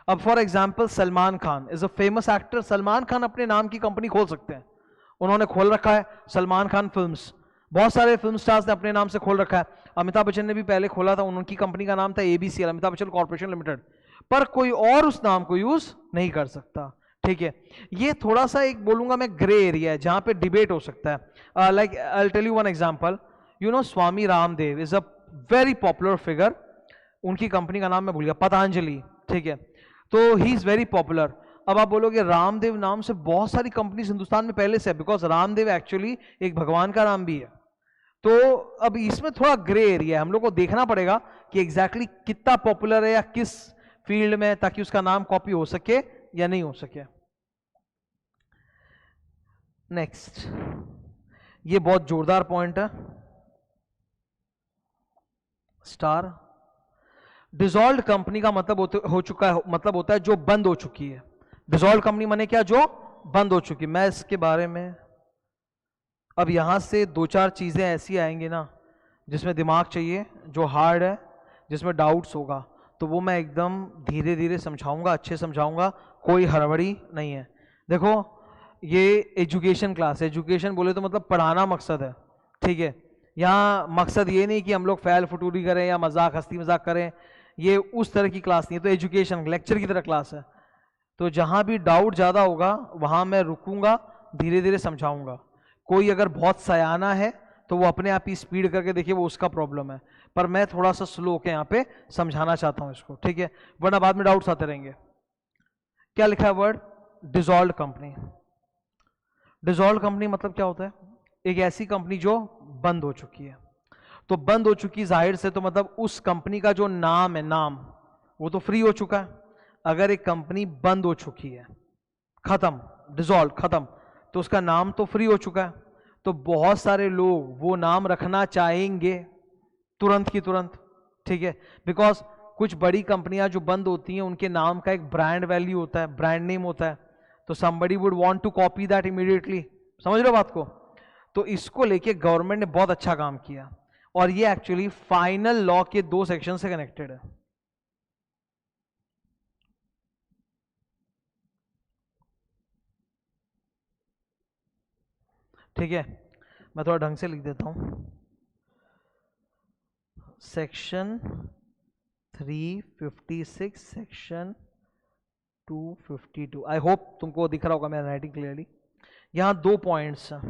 अब for example Salman Khan is a famous actor, Salman Khan अपने नाम की कंपनी खोल सकते हैं, उन्होंने खोल रखा है सलमान खान फिल्म्स। बहुत सारे फिल्म स्टार्स ने अपने नाम से खोल रखा है, अमिताभ बच्चन ने भी पहले खोला था, उनकी कंपनी का नाम था ABCL, Amitabh Bachchan corporation limited, पर कोई और उस नाम को यूज नहीं कर सकता, ठीक है। ये थोड़ा सा एक बोलूंगा मैं ग्रे एरिया है जहां पे डिबेट हो सकता है। Like I will tell you one example, you know Swami Ramdev is a very popular figure, उनकी कंपनी का नाम मैं भूल गया, पतंजलि, ठीक है। तो ही इज वेरी पॉपुलर। अब आप बोलोगे रामदेव नाम से बहुत सारी कंपनीज हिंदुस्तान में पहले से है, बिकॉज रामदेव एक्चुअली एक भगवान का नाम भी है। तो अब इसमें थोड़ा ग्रे एरिया है, हम लोग को देखना पड़ेगा कि एग्जैक्टली कितना पॉपुलर है या किस फील्ड में, ताकि उसका नाम कॉपी हो सके या नहीं हो सके। नेक्स्ट, ये बहुत जोरदार पॉइंट है, स्टार। डिसॉल्व कंपनी का मतलब हो चुका है, मतलब होता है जो बंद हो चुकी है। डिसॉल्व कंपनी माने क्या, जो बंद हो चुकी। मैं इसके बारे में अब यहां से दो चार चीजें ऐसी आएंगी ना जिसमें दिमाग चाहिए, जो हार्ड है, जिसमें डाउट्स होगा, तो वो मैं एकदम धीरे धीरे समझाऊंगा, अच्छे समझाऊंगा, कोई हड़बड़ी नहीं है। देखो ये एजुकेशन क्लास है, एजुकेशन बोले तो मतलब पढ़ाना मकसद है, ठीक है। यहाँ मकसद ये नहीं कि हम लोग फैल फटूरी करें या मजाक हंसी मजाक करें, ये उस तरह की क्लास नहीं है। तो एजुकेशन लेक्चर की तरह क्लास है, तो जहाँ भी डाउट ज़्यादा होगा वहाँ मैं रुकूंगा, धीरे धीरे समझाऊंगा। कोई अगर बहुत सयाना है तो वो अपने आप ही स्पीड करके देखिए, वो उसका प्रॉब्लम है, पर मैं थोड़ा सा स्लो होकर यहाँ पे समझाना चाहता हूँ इसको, ठीक है, वरना बाद में डाउट्स आते रहेंगे। क्या लिखा है word, dissolve company. Dissolve company मतलब क्या होता है, एक ऐसी कंपनी जो बंद हो चुकी है। तो बंद हो चुकी जाहिर से, तो मतलब उस कंपनी का जो नाम है, नाम वो तो फ्री हो चुका है। अगर एक कंपनी बंद हो चुकी है, खत्म, डिसॉल्व, खत्म, तो उसका नाम तो फ्री हो चुका है। तो बहुत सारे लोग वो नाम रखना चाहेंगे तुरंत की तुरंत, ठीक है, बिकॉज कुछ बड़ी कंपनियां जो बंद होती हैं उनके नाम का एक ब्रांड वैल्यू होता है, ब्रांड नेम होता है, तो somebody would want to copy that immediately। समझ रहे हो बात को? तो इसको लेके गवर्नमेंट ने बहुत अच्छा काम किया, और ये एक्चुअली फाइनल लॉ के 2 सेक्शन से कनेक्टेड है। ठीक है, मैं थोड़ा ढंग से लिख देता हूं। Section 356, section 252। आई होप तुमको दिख रहा होगा मेरा राइटिंग क्लियरली। यहां 2 पॉइंट्स हैं,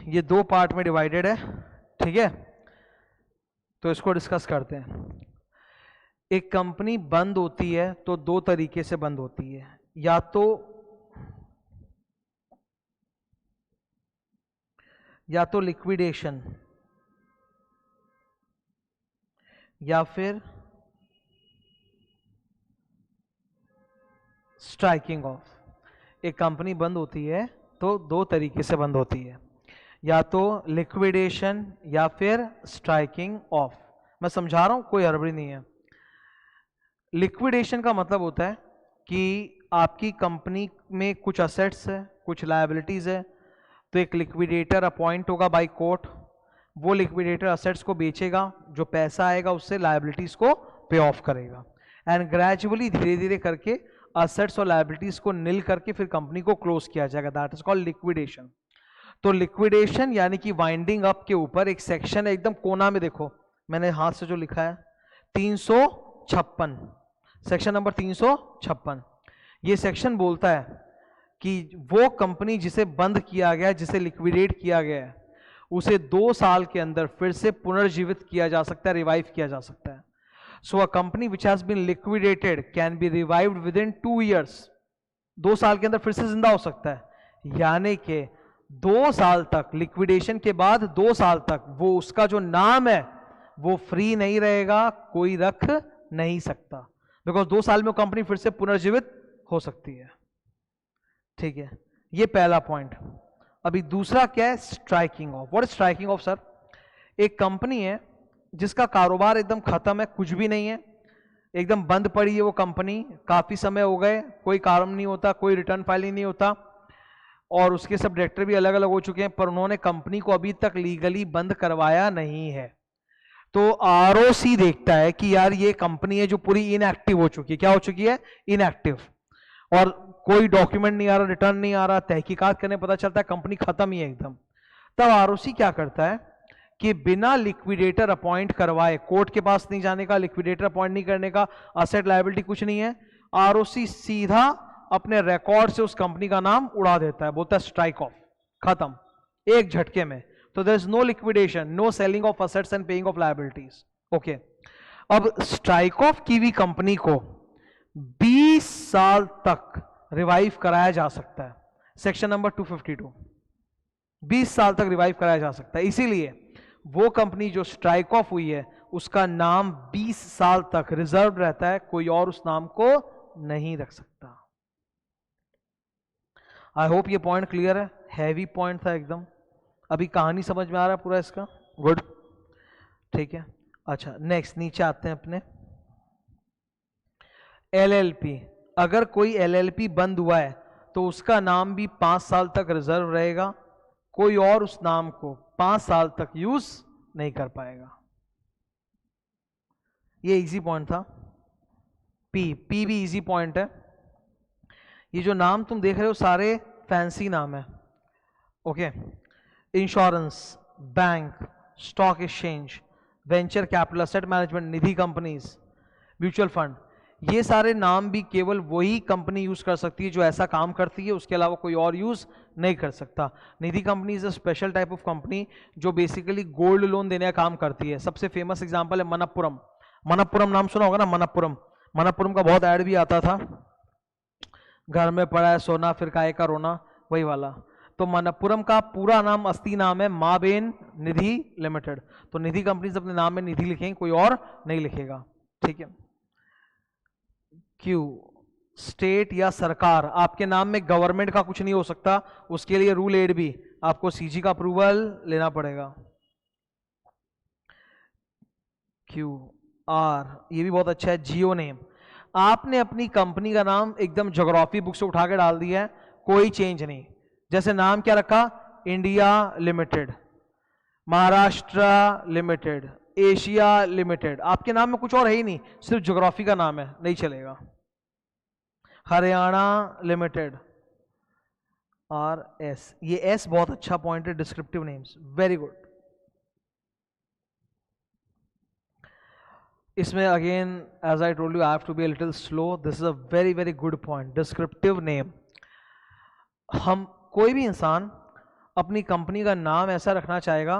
ये 2 पार्ट में डिवाइडेड है, ठीक है, तो इसको डिस्कस करते हैं। एक कंपनी बंद होती है तो 2 तरीके से बंद होती है, या तो लिक्विडेशन या फिर स्ट्राइकिंग ऑफ। एक कंपनी बंद होती है तो 2 तरीके से बंद होती है, या तो लिक्विडेशन या फिर स्ट्राइकिंग ऑफ। मैं समझा रहा हूं, कोई हड़बड़ी नहीं है। लिक्विडेशन का मतलब होता है कि आपकी कंपनी में कुछ असेट्स है, कुछ लायबिलिटीज है, तो एक लिक्विडेटर अपॉइंट होगा बाय कोर्ट। वो लिक्विडेटर असेट्स को बेचेगा, जो पैसा आएगा उससे लायबिलिटीज को पे ऑफ करेगा, एंड ग्रेजुअली धीरे धीरे करके असेट्स और लायबिलिटीज को निल करके फिर कंपनी को क्लोज किया जाएगा। That is called liquidation. तो लिक्विडेशन यानी कि वाइंडिंग अप के ऊपर एक सेक्शन है, एकदम कोना में देखो मैंने हाथ से जो लिखा है, 356, सेक्शन नंबर 356। ये सेक्शन बोलता है कि वो कंपनी जिसे बंद किया गया, जिसे लिक्विडेट किया गया है, उसे 2 साल के अंदर फिर से पुनर्जीवित किया जा सकता है, रिवाइव किया जा सकता है। So a company which has been liquidated can be revived within 2 years। 2 साल के अंदर फिर से जिंदा हो सकता है, यानी कि 2 साल तक, लिक्विडेशन के बाद 2 साल तक वो उसका जो नाम है वो फ्री नहीं रहेगा, कोई रख नहीं सकता, बिकॉज 2 साल में वो कंपनी फिर से पुनर्जीवित हो सकती है। ठीक है, ये पहला पॉइंट। अभी दूसरा क्या है, striking off. What is striking off sir? एक कंपनी है जिसका कारोबार एकदम खत्म है, कुछ भी नहीं है, एकदम बंद पड़ी है वो कंपनी, काफी समय हो गए, कोई कारण नहीं होता, कोई रिटर्न फाइलिंग नहीं होता, और उसके सब डायरेक्टर भी अलग अलग हो चुके हैं, पर उन्होंने कंपनी को अभी तक लीगली बंद करवाया नहीं है। तो आरओसी देखता है कि यार ये कंपनी है जो पूरी इनएक्टिव हो चुकी है। क्या हो चुकी है? इनएक्टिव, और कोई डॉक्यूमेंट नहीं आ रहा, रिटर्न नहीं आ रहा, तहकीकात करने पता चलता है कंपनी खत्म ही है एकदम। तब आरओसी क्या करता है कि बिना लिक्विडेटर अपॉइंट करवाए, कोर्ट के पास नहीं जाने का, लिक्विडेटर अपॉइंट नहीं करने का, असेट लायबिलिटी कुछ नहीं है, आरओसी सीधा अपने रिकॉर्ड से उस कंपनी का नाम उड़ा देता है, बोलता है स्ट्राइक ऑफ, खत्म, एक झटके में। तो there is no liquidation, no selling of assets and paying off liabilities. Okay, अब स्ट्राइक ऑफ की हुई कंपनी को 20 साल तक रिवाइव कराया जा सकता है, सेक्शन नंबर 252। 20 साल तक रिवाइव कराया जा सकता है, इसीलिए वो कंपनी जो स्ट्राइक ऑफ हुई है उसका नाम 20 साल तक रिजर्व रहता है, कोई और उस नाम को नहीं रख सकता। आई होप ये पॉइंट क्लियर है। हैवी पॉइंट था एकदम। अभी कहानी समझ में आ रहा है पूरा इसका? गुड, ठीक है। अच्छा नेक्स्ट नीचे आते हैं अपने। LLP, अगर कोई LLP बंद हुआ है तो उसका नाम भी 5 साल तक रिजर्व रहेगा, कोई और उस नाम को 5 साल तक यूज नहीं कर पाएगा। ये इजी पॉइंट था। पी भी इजी पॉइंट है। ये जो नाम तुम देख रहे हो सारे फैंसी नाम है, okay. Insurance, bank, stock exchange, venture capital, asset management, nidhi companies, mutual fund, ये सारे नाम भी केवल वही कंपनी यूज कर सकती है जो ऐसा काम करती है, उसके अलावा कोई और यूज नहीं कर सकता। Nidhi company is a special type of company जो बेसिकली गोल्ड लोन देने का काम करती है। सबसे फेमस एग्जांपल है मनप्पुरम। मनप्पुरम नाम सुना होगा ना, मनप्पुरम। मनप्पुरम का बहुत ऐड भी आता था, घर में पड़ा है सोना फिर काहे का रोना, वही वाला। तो मनप्पुरम का पूरा नाम, असली नाम है माबेन निधि लिमिटेड। तो निधि कंपनी अपने नाम में निधि लिखेंगे, कोई और नहीं लिखेगा, ठीक है। क्यू, स्टेट या सरकार, आपके नाम में गवर्नमेंट का कुछ नहीं हो सकता, उसके लिए रूल 8 भी आपको सीजी का अप्रूवल लेना पड़ेगा। क्यू आर, ये भी बहुत अच्छा है। जियो नेम, आपने अपनी कंपनी का नाम एकदम ज्योग्राफी बुक से उठा के डाल दिया है, कोई चेंज नहीं। जैसे नाम क्या रखा, India limited, Maharashtra limited, Asia limited, आपके नाम में कुछ और है ही नहीं, सिर्फ ज्योग्राफी का नाम है, नहीं चलेगा। हरियाणा लिमिटेड, RS, ये एस बहुत अच्छा पॉइंट है, डिस्क्रिप्टिव नेम्स, वेरी गुड। इसमें again as I told you I have to be a little slow, this is a very very good point, descriptive name. हम कोई भी इंसान अपनी कंपनी का नाम ऐसा रखना चाहेगा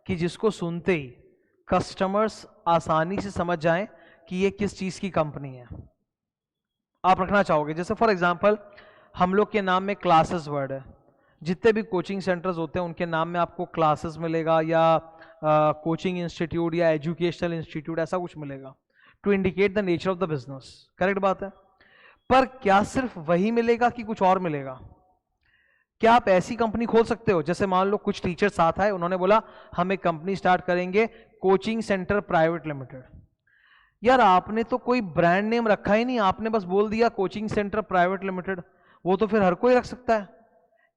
कि जिसको सुनते ही कस्टमर्स आसानी से समझ जाएं कि ये किस चीज की कंपनी है। आप रखना चाहोगे, जैसे फॉर एग्जांपल हम लोग के नाम में क्लासेस वर्ड है, जितने भी कोचिंग सेंटर्स होते हैं उनके नाम में आपको क्लासेस मिलेगा या कोचिंग इंस्टीट्यूट या एजुकेशनल इंस्टीट्यूट ऐसा कुछ मिलेगा, to indicate the nature of the business. Correct बात है। पर क्या सिर्फ वही मिलेगा कि कुछ और मिलेगा? क्या आप ऐसी कंपनी खोल सकते हो, जैसे मान लो कुछ टीचर साथ आए, उन्होंने बोला हम एक कंपनी स्टार्ट करेंगे कोचिंग सेंटर प्राइवेट लिमिटेड। यार आपने तो कोई ब्रांड नेम रखा ही नहीं, आपने बस बोल दिया कोचिंग सेंटर प्राइवेट लिमिटेड, वो तो फिर हर कोई रख सकता है।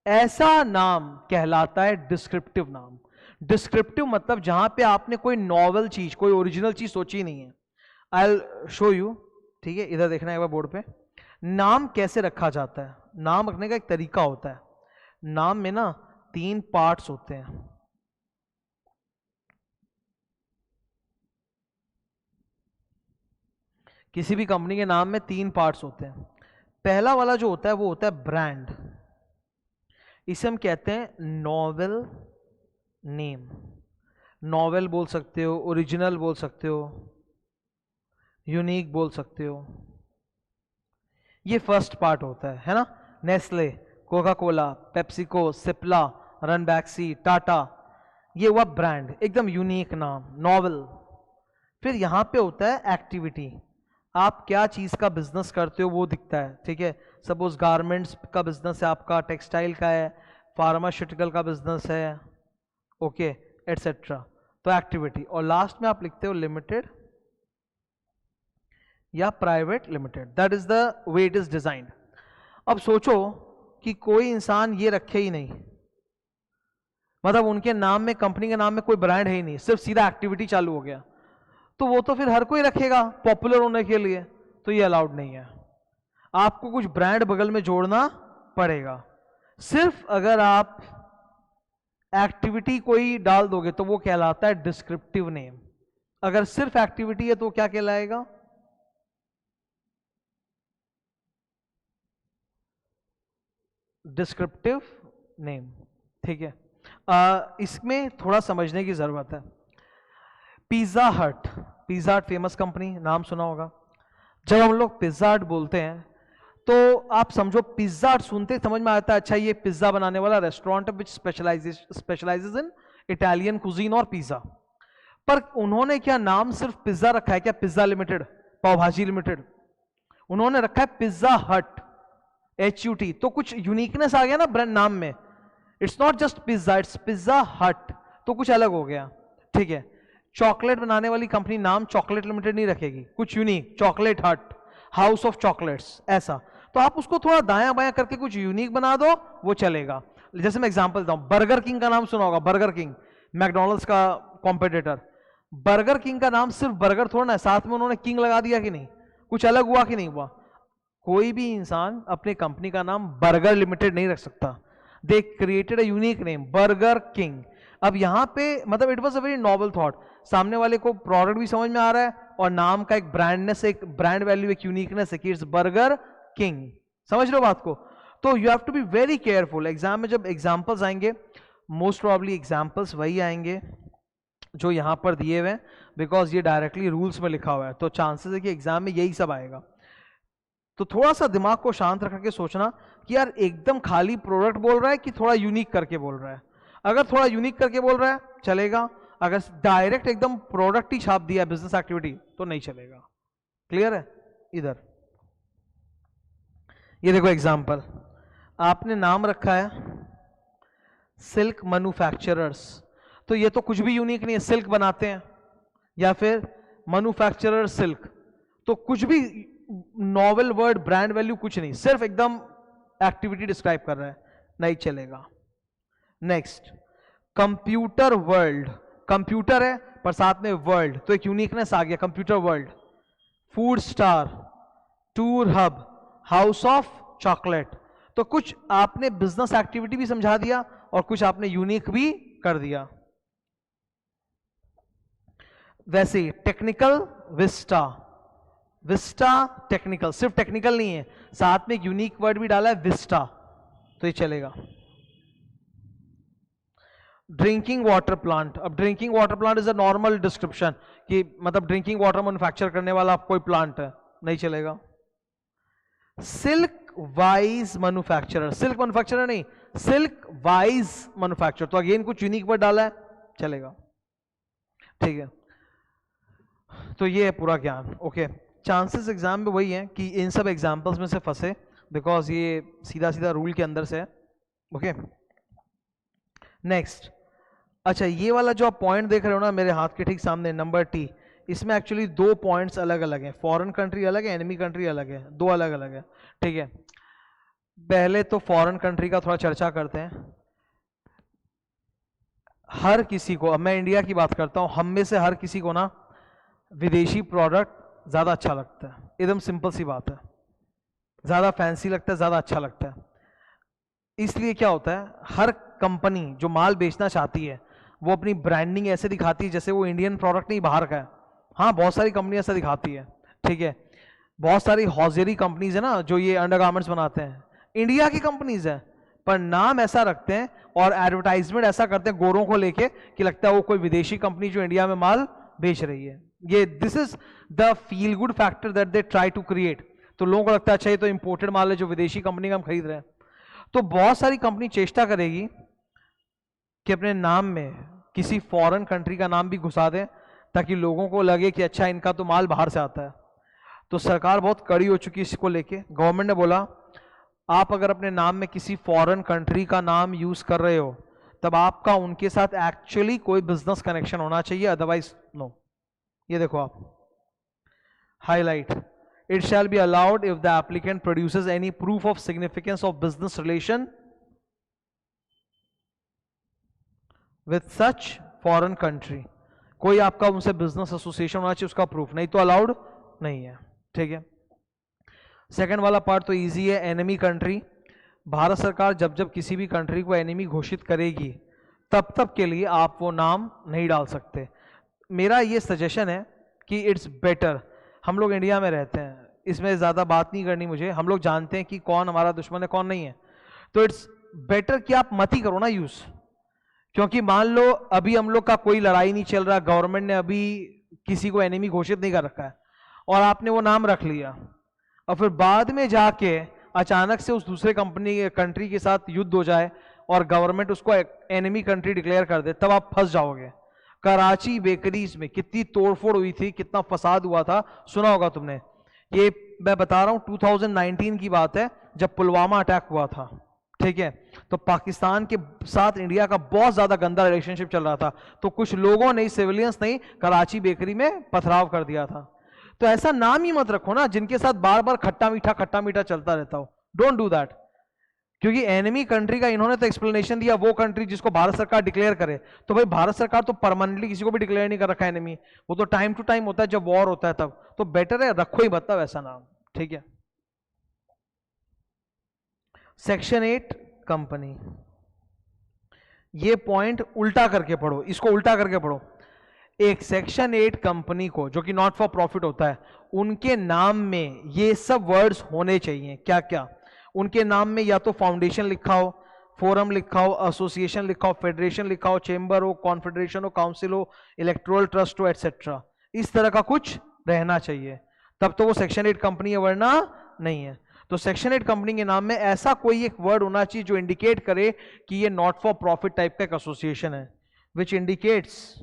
ऐसा नाम कहलाता है डिस्क्रिप्टिव नाम। डिस्क्रिप्टिव मतलब जहां पे आपने कोई नॉवल चीज, कोई ओरिजिनल चीज सोची नहीं है। आई विल शो यू, ठीक है, इधर देखना है एक बार बोर्ड पे। नाम कैसे रखा जाता है, नाम रखने का एक तरीका होता है। नाम में ना 3 पार्ट्स होते हैं। किसी भी कंपनी के नाम में 3 पार्ट्स होते हैं। पहला वाला जो होता है वो होता है ब्रांड, इसे हम कहते हैं नॉवेल नेम। नॉवेल बोल सकते हो, ओरिजिनल बोल सकते हो, यूनिक बोल सकते हो। ये फर्स्ट पार्ट होता है ना। Nestle, Coca Cola, PepsiCo, Cipla, Ranbaxy, Tata, ये हुआ ब्रांड, एकदम यूनिक नाम, नॉवेल। फिर यहां पे होता है एक्टिविटी, आप क्या चीज का बिजनेस करते हो वो दिखता है, ठीक है। सपोज गारमेंट्स का बिजनेस है आपका, टेक्सटाइल का है, फार्मास्यूटिकल का बिजनेस है, ओके, एटसेट्रा, तो एक्टिविटी। और लास्ट में आप लिखते हो लिमिटेड या private limited, that is the way it is designed. अब सोचो कि कोई इंसान ये रखे ही नहीं, मतलब उनके नाम में, कंपनी के नाम में कोई ब्रांड है ही नहीं, सिर्फ सीधा एक्टिविटी चालू हो गया, तो वो तो फिर हर कोई रखेगा पॉपुलर होने के लिए, तो ये अलाउड नहीं है। आपको कुछ ब्रांड बगल में जोड़ना पड़ेगा। सिर्फ अगर आप एक्टिविटी कोई डाल दोगे तो वो कहलाता है डिस्क्रिप्टिव नेम। अगर सिर्फ एक्टिविटी है तो क्या कहलाएगा? डिस्क्रिप्टिव नेम, ठीक है। इसमें थोड़ा समझने की जरूरत है। पिज्जा हट, पिज्जा हट फेमस कंपनी, नाम सुना होगा। जब हम लोग पिज्जा हट बोलते हैं तो आप समझो पिज्जा हट सुनते समझ में आता है अच्छा ये पिज्जा बनाने वाला रेस्टोरेंट विच स्पेशलाइजेज इन इटालियन कुजीन और पिज्जा। पर उन्होंने क्या नाम सिर्फ पिज्जा रखा है क्या? पिज्जा लिमिटेड, पाव भाजी लिमिटेड? उन्होंने रखा है पिज्जा हट, HUT। तो कुछ यूनिकनेस आ गया ना ब्रांड नाम में। It's not just pizza, it's pizza हट, तो कुछ अलग हो गया, ठीक है। चॉकलेट बनाने वाली कंपनी नाम चॉकलेट लिमिटेड नहीं रखेगी, कुछ यूनिक, चॉकलेट हट, हाउस ऑफ चॉकलेट्स, ऐसा। तो आप उसको थोड़ा दायां बायां करके कुछ यूनिक बना दो, वो चलेगा। जैसे मैं एग्जांपल दूं, बर्गर किंग का नाम सुना होगा, बर्गर किंग मैकडॉनल्ड्स का कॉम्पिटिटर। बर्गर किंग का नाम सिर्फ बर्गर थोड़ा ना है, साथ में उन्होंने किंग लगा दिया कि नहीं, कुछ अलग हुआ कि नहीं हुआ। कोई भी इंसान अपनी कंपनी का नाम बर्गर लिमिटेड नहीं रख सकता, they created a unique name, burger king. अब यहां पे मतलब it was a very novel thought, सामने वाले को प्रोडक्ट भी समझ में आ रहा है और नाम का एक ब्रांडनेस, एक ब्रांड वैल्यू, एक यूनिकनेस है कि इट्स बर्गर किंग। समझ लो बात को। तो you have to be very careful. Exam में जब एग्जाम्पल्स आएंगे, मोस्ट प्रॉब्ली एग्जाम्पल्स वही आएंगे जो यहां पर दिए हुए हैं, बिकॉज ये डायरेक्टली रूल्स में लिखा हुआ है, तो चांसेस है कि एग्जाम में यही सब आएगा। तो थोड़ा सा दिमाग को शांत रख के सोचना कि यार एकदम खाली प्रोडक्ट बोल रहा है कि थोड़ा यूनिक करके बोल रहा है। अगर थोड़ा यूनिक करके बोल रहा है चलेगा, अगर डायरेक्ट एकदम प्रोडक्ट ही छाप दिया बिजनेस एक्टिविटी तो नहीं चलेगा। क्लियर है? इधर ये देखो एग्जांपल, आपने नाम रखा है सिल्क मैन्युफैक्चरर्स, तो ये तो कुछ भी यूनिक नहीं है, सिल्क बनाते हैं, या फिर मैन्युफैक्चरर सिल्क, तो कुछ भी नॉवल वर्ड, ब्रांड वैल्यू कुछ नहीं, सिर्फ एकदम एक्टिविटी डिस्क्राइब कर रहा है, नहीं चलेगा। नेक्स्ट, कंप्यूटर वर्ल्ड, कंप्यूटर है पर साथ में वर्ल्ड, तो एक यूनिकनेस आ गया, computer world. Food star, tour hub, house of chocolate, तो कुछ आपने बिजनेस एक्टिविटी भी समझा दिया और कुछ आपने यूनिक भी कर दिया। वैसे ही टेक्निकल विस्टा, विस्टा टेक्निकल, सिर्फ टेक्निकल नहीं है, साथ में एक यूनिक वर्ड भी डाला है विस्टा, तो ये चलेगा। ड्रिंकिंग वाटर प्लांट, अब drinking water plant is a normal description कि मतलब ड्रिंकिंग वाटर मैन्युफैक्चर करने वाला कोई प्लांट है, नहीं चलेगा। Silk wise manufacturer, silk manufacturer नहीं, सिल्क वाइज मैन्युफैक्चर, तो अगेन कुछ यूनिक वर्ड डाला है, चलेगा। ठीक है, तो ये है पूरा ज्ञान। ओके, चांसेस एग्जाम में वही है कि इन सब एग्जाम्पल्स में से फंसे, बिकॉज ये सीधा सीधा रूल के अंदर से है। ओके, नेक्स्ट, अच्छा ये वाला जो आप पॉइंट देख रहे हो ना मेरे हाथ के ठीक सामने, नंबर टी, इसमें एक्चुअली दो पॉइंट्स अलग अलग हैं, फॉरेन कंट्री अलग है, एनिमी कंट्री अलग है, दो अलग अलग है। ठीक है, पहले तो फॉरेन कंट्री का थोड़ा चर्चा करते हैं। हर किसी को, अब मैं इंडिया की बात करता हूं, हम में से हर किसी को ना विदेशी प्रोडक्ट ज्यादा अच्छा लगता है, एकदम सिंपल सी बात है, ज्यादा फैंसी लगता है, ज्यादा अच्छा लगता है। इसलिए क्या होता है, हर कंपनी जो माल बेचना चाहती है वो अपनी ब्रांडिंग ऐसे दिखाती है जैसे वो इंडियन प्रोडक्ट नहीं बाहर का है। हाँ, बहुत सारी कंपनी ऐसा दिखाती है, ठीक है, बहुत सारी हॉजियरी कंपनीज है ना जो ये अंडरगारमेंट्स बनाते हैं, इंडिया की कंपनीज है, पर नाम ऐसा रखते हैं और एडवर्टाइजमेंट ऐसा करते हैं गोरों को लेके कि लगता है वो कोई विदेशी कंपनी जो इंडिया में माल बेच रही है। ये this is the feel good factor that they try to create. तो लोगों को लगता है अच्छा ये तो इंपोर्टेड माल है जो विदेशी कंपनी का हम खरीद रहे हैं। तो बहुत सारी कंपनी चेष्टा करेगी कि अपने नाम में किसी फॉरेन कंट्री का नाम भी घुसा दें ताकि लोगों को लगे कि अच्छा इनका तो माल बाहर से आता है। तो सरकार बहुत कड़ी हो चुकी है इसको लेके। गवर्नमेंट ने बोला आप अगर अपने नाम में किसी फॉरेन कंट्री का नाम यूज कर रहे हो तब आपका उनके साथ एक्चुअली कोई बिजनेस कनेक्शन होना चाहिए, अदरवाइज नो। ये देखो आप, highlight, it shall be allowed if the applicant produces any proof of significance of business relation with such foreign country. कोई आपका उनसे बिजनेस एसोसिएशन होना चाहिए, उसका प्रूफ, नहीं तो अलाउड नहीं है। ठीक है, सेकंड वाला पार्ट तो इजी है, एनिमी कंट्री। भारत सरकार जब जब किसी भी कंट्री को एनिमी घोषित करेगी तब तब के लिए आप वो नाम नहीं डाल सकते। मेरा ये सजेशन है कि इट्स बेटर, हम लोग इंडिया में रहते हैं, इसमें ज़्यादा बात नहीं करनी मुझे, हम लोग जानते हैं कि कौन हमारा दुश्मन है कौन नहीं है, तो इट्स बेटर कि आप मत ही करो ना यूज़। क्योंकि मान लो अभी हम लोग का कोई लड़ाई नहीं चल रहा, गवर्नमेंट ने अभी किसी को एनिमी घोषित नहीं कर रखा है और आपने वो नाम रख लिया और फिर बाद में जाके अचानक से उस दूसरे कंट्री के साथ युद्ध हो जाए और गवर्नमेंट उसको एनिमी कंट्री डिक्लेयर कर दे, तब आप फंस जाओगे। कराची बेकरीज में कितनी तोड़फोड़ हुई थी, कितना फसाद हुआ था, सुना होगा तुमने। ये मैं बता रहा हूं 2019 की बात है जब पुलवामा अटैक हुआ था। ठीक है। तो पाकिस्तान के साथ इंडिया का बहुत ज्यादा गंदा रिलेशनशिप चल रहा था, तो कुछ लोगों ने, सिविलियंस ने कराची बेकरी में पथराव कर दिया था। तो ऐसा नाम ही मत रखो ना जिनके साथ बार बार खट्टा मीठा चलता रहता हो। डोंट डू दैट, क्योंकि एनिमी कंट्री का इन्होंने तो एक्सप्लेनेशन दिया, वो कंट्री जिसको भारत सरकार डिक्लेयर करे। तो भाई भारत सरकार तो परमानेंटली किसी को भी डिक्लेयर नहीं कर रखा है एनिमी, वो तो टाइम टू टाइम होता है जब वॉर होता है तब। तो बेटर है रखो ही मतलब ऐसा नाम, ठीक है। सेक्शन 8 कंपनी, ये पॉइंट उल्टा करके पढ़ो, इसको उल्टा करके पढ़ो। एक सेक्शन 8 कंपनी को जो कि नॉट फॉर प्रॉफिट होता है, उनके नाम में ये सब वर्ड्स होने चाहिए। क्या क्या? उनके नाम में या तो फाउंडेशन लिखा हो, फोरम लिखा हो, एसोसिएशन लिखा हो, फेडरेशन लिखा हो, चेंबर हो, कॉन्फेडरेशन हो, काउंसिल हो, इलेक्टोरल ट्रस्ट हो, एटसेट्रा, इस तरह का कुछ रहना चाहिए, तब तो वो सेक्शन 8 कंपनी है, वरना नहीं है। तो सेक्शन 8 कंपनी के नाम में ऐसा कोई एक वर्ड होना चाहिए जो इंडिकेट करे कि ये नॉट फॉर प्रॉफिट टाइप का एक एसोसिएशन है, which indicates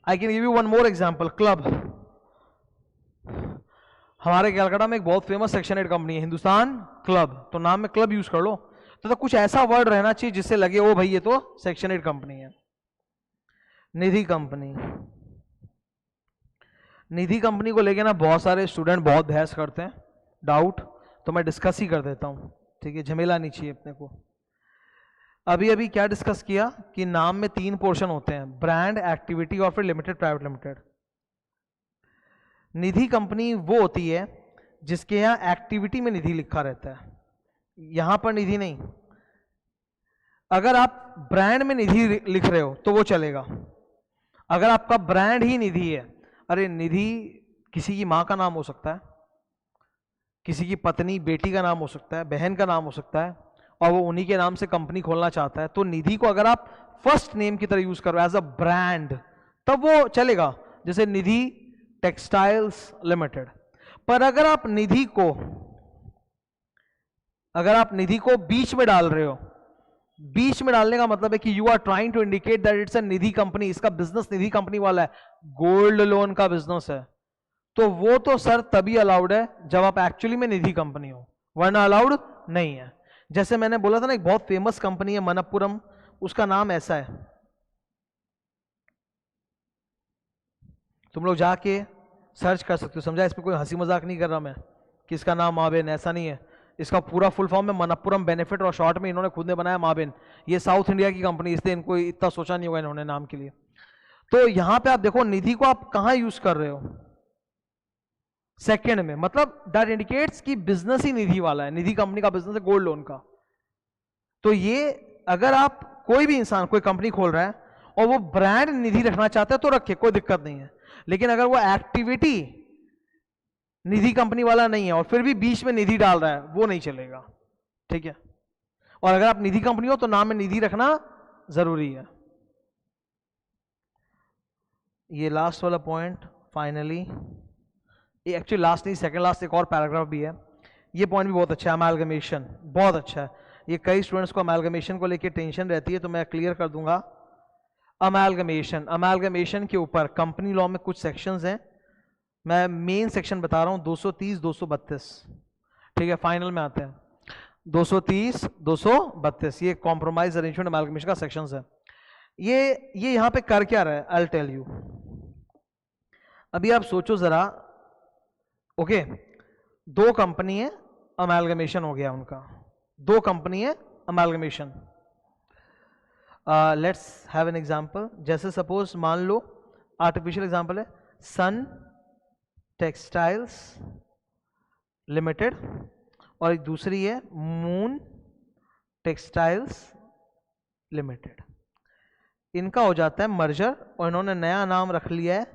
I can give you one more example. Club, हमारे कलकत्ता में एक बहुत फेमस सेक्शन 8 कंपनी है, हिंदुस्तान क्लब, तो नाम में क्लब यूज कर लो। तो कुछ ऐसा वर्ड रहना चाहिए जिससे लगे ओ भाई ये तो सेक्शन 8 कंपनी है। निधि कंपनी, निधि कंपनी को लेके ना बहुत सारे स्टूडेंट बहुत बहस करते हैं, डाउट, तो मैं डिस्कस ही कर देता हूं, ठीक है, झमेला नहीं चाहिए अपने को। अभी अभी क्या डिस्कस किया कि नाम में 3 पोर्शन होते हैं, ब्रांड, एक्टिविटी और फिर लिमिटेड, प्राइवेट लिमिटेड। निधि कंपनी वो होती है जिसके यहां एक्टिविटी में निधि लिखा रहता है, यहां पर निधि नहीं। अगर आप ब्रांड में निधि लिख रहे हो तो वो चलेगा। अगर आपका ब्रांड ही निधि है, अरे निधि किसी की मां का नाम हो सकता है, किसी की पत्नी बेटी का नाम हो सकता है, बहन का नाम हो सकता है, और वो उन्हीं के नाम से कंपनी खोलना चाहता है, तो निधि को अगर आप फर्स्ट नेम की तरह यूज करो एज अ ब्रांड, तब वो चलेगा, जैसे निधि टेक्सटाइल्स लिमिटेड। पर अगर आप निधि को बीच में डाल रहे हो, बीच में डालने का मतलब है कि you are trying to indicate that it's a nidhi company, इसका बिजनेस निधि कंपनी वाला है, गोल्ड लोन का बिजनेस है, तो वो तो सर तभी अलाउड है जब आप एक्चुअली में निधि कंपनी हो, वरना अलाउड नहीं है। जैसे मैंने बोला था ना, एक बहुत फेमस कंपनी है मनप्पुरम, उसका नाम ऐसा है, तुम लोग जाके सर्च कर सकते हो, समझा, इसमें कोई हंसी मजाक नहीं कर रहा मैं कि इसका नाम माबेन, ऐसा नहीं है। इसका पूरा फुल फॉर्म है मनप्पुरम बेनिफिट, और शॉर्ट में इन्होंने खुद ने बनाया माबेन। ये साउथ इंडिया की कंपनी, इसलिए इनको इतना सोचा नहीं होगा इन्होंने नाम के लिए। तो यहां पे आप देखो निधि को आप कहां यूज कर रहे हो, सेकेंड में, मतलब दैट इंडिकेट्स कि बिजनेस ही निधि वाला है, निधि कंपनी का बिजनेस है गोल्ड लोन का। तो ये अगर आप कोई भी इंसान कोई कंपनी खोल रहा है और वो ब्रांड निधि रखना चाहता है तो रखे, कोई दिक्कत नहीं है। लेकिन अगर वो एक्टिविटी निधि कंपनी वाला नहीं है और फिर भी बीच में निधि डाल रहा है, वो नहीं चलेगा, ठीक है। और अगर आप निधि कंपनी हो तो नाम में निधि रखना जरूरी है। ये लास्ट वाला पॉइंट फाइनली, ये एक्चुअली लास्ट नहीं, सेकंड लास्ट एक और पैराग्राफ भी है, ये पॉइंट भी बहुत अच्छा है, अमैलगमेशन बहुत अच्छा है। ये कई स्टूडेंट्स को अमैलगमेशन को लेके टेंशन रहती है, तो मैं क्लियर कर दूंगा। अमैलगमेशन के ऊपर कंपनी लॉ में कुछ सेक्शंस हैं, मैं मेन सेक्शन बता रहा हूं, 230 232, ठीक है। फाइनल में आते हैं 230 232, ये कॉम्प्रोमाइज अरेंजमेंट अमैलगमेशन का सेक्शंस है। ये यहां पे कर क्या रहा है, आई विल टेल यू। अभी आप सोचो जरा, ओके, 2 कंपनी है, अमैलगमेशन हो गया उनका, 2 कंपनी है, अमैलगमेशन। लेट्स हैव एन एग्जांपल, जैसे सपोज मान लो, आर्टिफिशियल एग्जांपल है, सन टेक्सटाइल्स लिमिटेड, और एक दूसरी है मून टेक्सटाइल्स लिमिटेड। इनका हो जाता है मर्जर, और इन्होंने नया नाम रख लिया है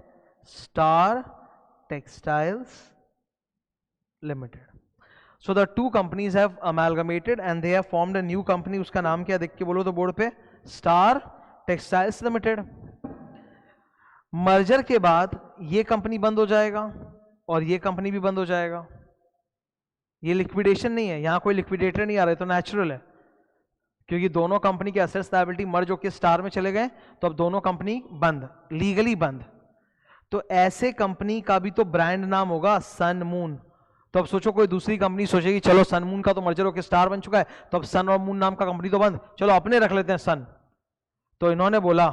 star textiles limited. So the 2 companies have amalgamated and they have formed a new company। उसका नाम क्या देख के बोलो तो बोर्ड पे, स्टार टेक्सटाइल्स लिमिटेड। मर्जर के बाद ये कंपनी बंद हो जाएगा और ये कंपनी भी बंद हो जाएगा। ये लिक्विडेशन नहीं है, यहां कोई लिक्विडेटर नहीं आ रहा है, तो नेचुरल है, क्योंकि दोनों कंपनी के एसेट्स लायबिलिटी मर्ज होकर स्टार में चले गए, तो अब दोनों कंपनी बंद, लीगली बंद। तो ऐसे कंपनी का भी तो ब्रांड नाम होगा सन मून। तो अब सोचो कोई दूसरी कंपनी सोचेगी चलो सन मून का तो मर्जर होकर स्टार बन चुका है, तो अब सन और मून नाम का कंपनी तो बंद, चलो अपने रख लेते हैं सन। तो इन्होंने बोला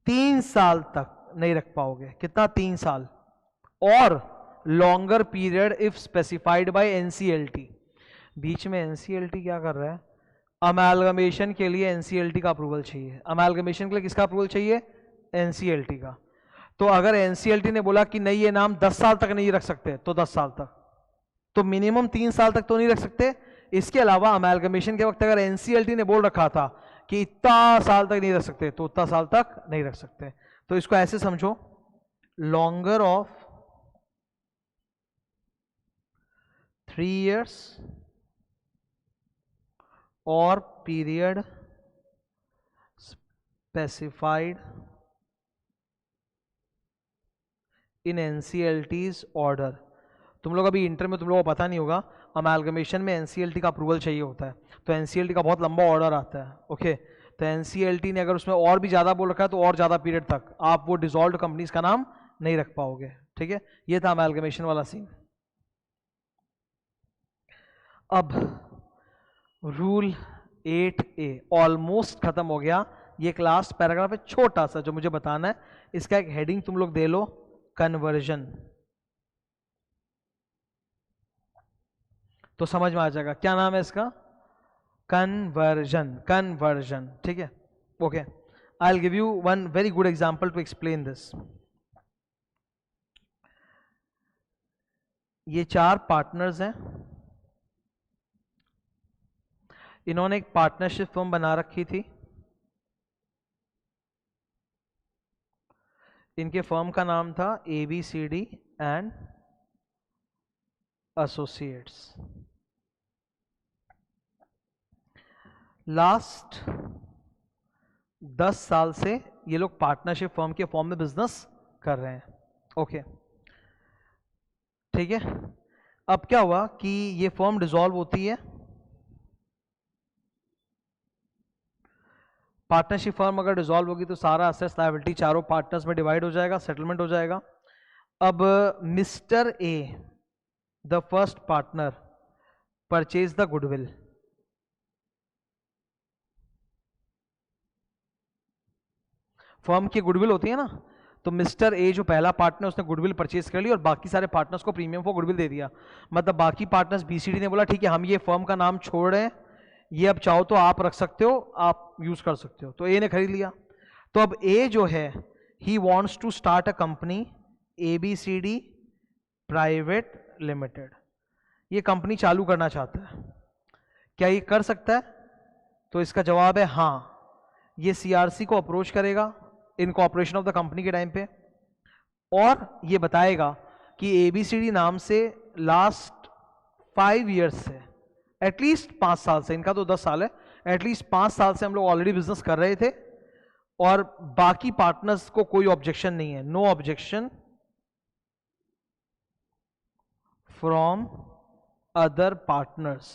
3 साल तक नहीं रख पाओगे। कितना? 3 साल। और longer period if specified by NCLT. बीच में एनसीएलटी क्या कर रहा है? अमेलगमेशन के लिए एनसीएलटी का अप्रूवल चाहिए। अमेलगमेशन के लिए किसका अप्रूवल चाहिए? एनसीएलटी का। तो अगर एनसीएलटी ने बोला कि नहीं ये नाम 10 साल तक नहीं रख सकते, तो 10 साल तक, तो मिनिमम 3 साल तक तो नहीं रख सकते। इसके अलावा अमेलगमेशन के वक्त अगर एनसीएलटी ने बोल रखा था कि इतना साल तक नहीं रख सकते, तो उतना साल तक नहीं रख सकते। तो इसको ऐसे समझो, लॉन्गर ऑफ 3 years और पीरियड स्पेसिफाइड इन एनसीएलटीज ऑर्डर। तुम लोग अभी इंटर में तुम लोगों को पता नहीं होगा, अमेलगमेशन में एनसीएलटी का अप्रूवल चाहिए होता है, तो एनसीएलटी का बहुत लंबा ऑर्डर आता है। ओके, तो एनसीएलटी ने अगर उसमें और भी ज़्यादा बोल रखा है तो और ज़्यादा पीरियड तक आप वो डिसॉल्व्ड कंपनीज का नाम नहीं रख पाओगे। ठीक है, ये था अमेलगमेशन वाला सीन। अब रूल 8A ऑलमोस्ट खत्म हो गया। ये एक लास्ट पैराग्राफ है छोटा सा जो मुझे बताना है, इसका एक हेडिंग तुम लोग दे लो, कन्वर्जन। तो समझ में आ जाएगा क्या नाम है इसका, कन्वर्जन। कन्वर्जन, ठीक है। Okay, I will give you one very good example to explain this. ये 4 पार्टनर्स हैं, इन्होंने एक पार्टनरशिप फर्म बना रखी थी। इनके फर्म का नाम था ABCD एंड एसोसिएट्स। लास्ट 10 साल से ये लोग पार्टनरशिप फर्म के फॉर्म में बिजनेस कर रहे हैं। ओके, ठीक है। अब क्या हुआ कि ये फर्म डिसॉल्व होती है। पार्टनरशिप फर्म अगर डिसॉल्व होगी तो सारा असेट्स लायबिलिटी चारों पार्टनर्स में डिवाइड हो जाएगा, सेटलमेंट हो जाएगा। अब mister A the first partner purchase the goodwill. Firm की गुडविल होती है ना, तो मिस्टर ए जो पहला पार्टनर उसने गुडविल परचेज कर ली और बाकी सारे पार्टनर्स को प्रीमियम फॉर गुडविल दे दिया। मतलब बाकी पार्टनर्स बीसीडी ने बोला ठीक है हम ये फर्म का नाम छोड़ रहे हैं, ये अब चाहो तो आप रख सकते हो, आप यूज कर सकते हो। तो ए ने खरीद लिया। तो अब ए जो है he wants to start a company ABCD private limited. ये कंपनी चालू करना चाहता है, क्या ये कर सकता है? तो इसका जवाब है हाँ। ये CRC को अप्रोच करेगा इनकॉर्पोरेशन ऑफ द कंपनी के टाइम पे, और ये बताएगा कि ABCD नाम से लास्ट 5 years से, एटलीस्ट 5 साल से, इनका तो 10 साल है, एटलीस्ट 5 साल से हम लोग ऑलरेडी बिजनेस कर रहे थे और बाकी पार्टनर्स को कोई ऑब्जेक्शन नहीं है, no objection from other partners.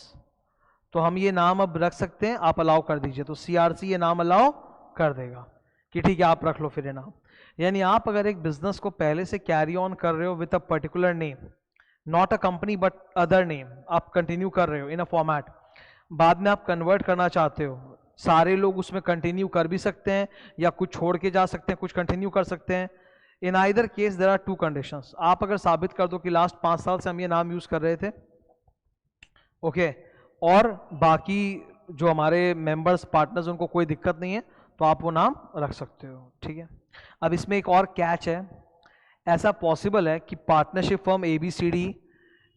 तो हम ये नाम अब रख सकते हैं, आप अलाउ कर दीजिए। तो CRC ये नाम अलाउ कर देगा कि ठीक है आप रख लो फिर ये नाम। यानी आप अगर एक बिजनेस को पहले से कैरी ऑन कर रहे हो with a particular name, not a company but other name, आप कंटिन्यू कर रहे हो इन अ फॉर्मेट, बाद में आप कन्वर्ट करना चाहते हो, सारे लोग उसमें कंटिन्यू कर भी सकते हैं या कुछ छोड़ के जा सकते हैं, कुछ कंटिन्यू कर सकते हैं। In either case there are 2 conditions. आप अगर साबित कर दो कि लास्ट 5 साल से हम ये नाम यूज कर रहे थे, ओके, और बाकी जो हमारे मेंबर्स पार्टनर्स उनको कोई दिक्कत नहीं है, तो आप वो नाम रख सकते हो। ठीक है। अब इसमें एक और कैच है, ऐसा पॉसिबल है कि पार्टनरशिप फर्म ABCD,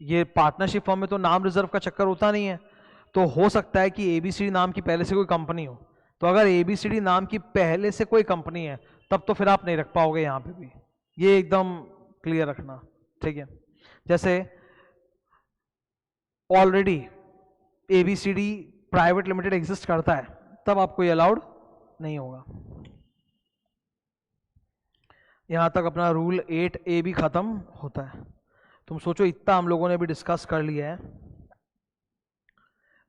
ये पार्टनरशिप फर्म में तो नाम रिजर्व का चक्कर होता नहीं है, तो हो सकता है कि ABCD नाम की पहले से कोई कंपनी हो। तो अगर ABCD नाम की पहले से कोई कंपनी है तब तो फिर आप नहीं रख पाओगे यहाँ पे भी, ये एकदम क्लियर रखना। ठीक है, जैसे already ABCD private limited exist करता है तब आपको ये अलाउड नहीं होगा। यहां तक अपना रूल 8A भी खत्म होता है। तुम सोचो इतना हम लोगों ने भी डिस्कस कर लिया है।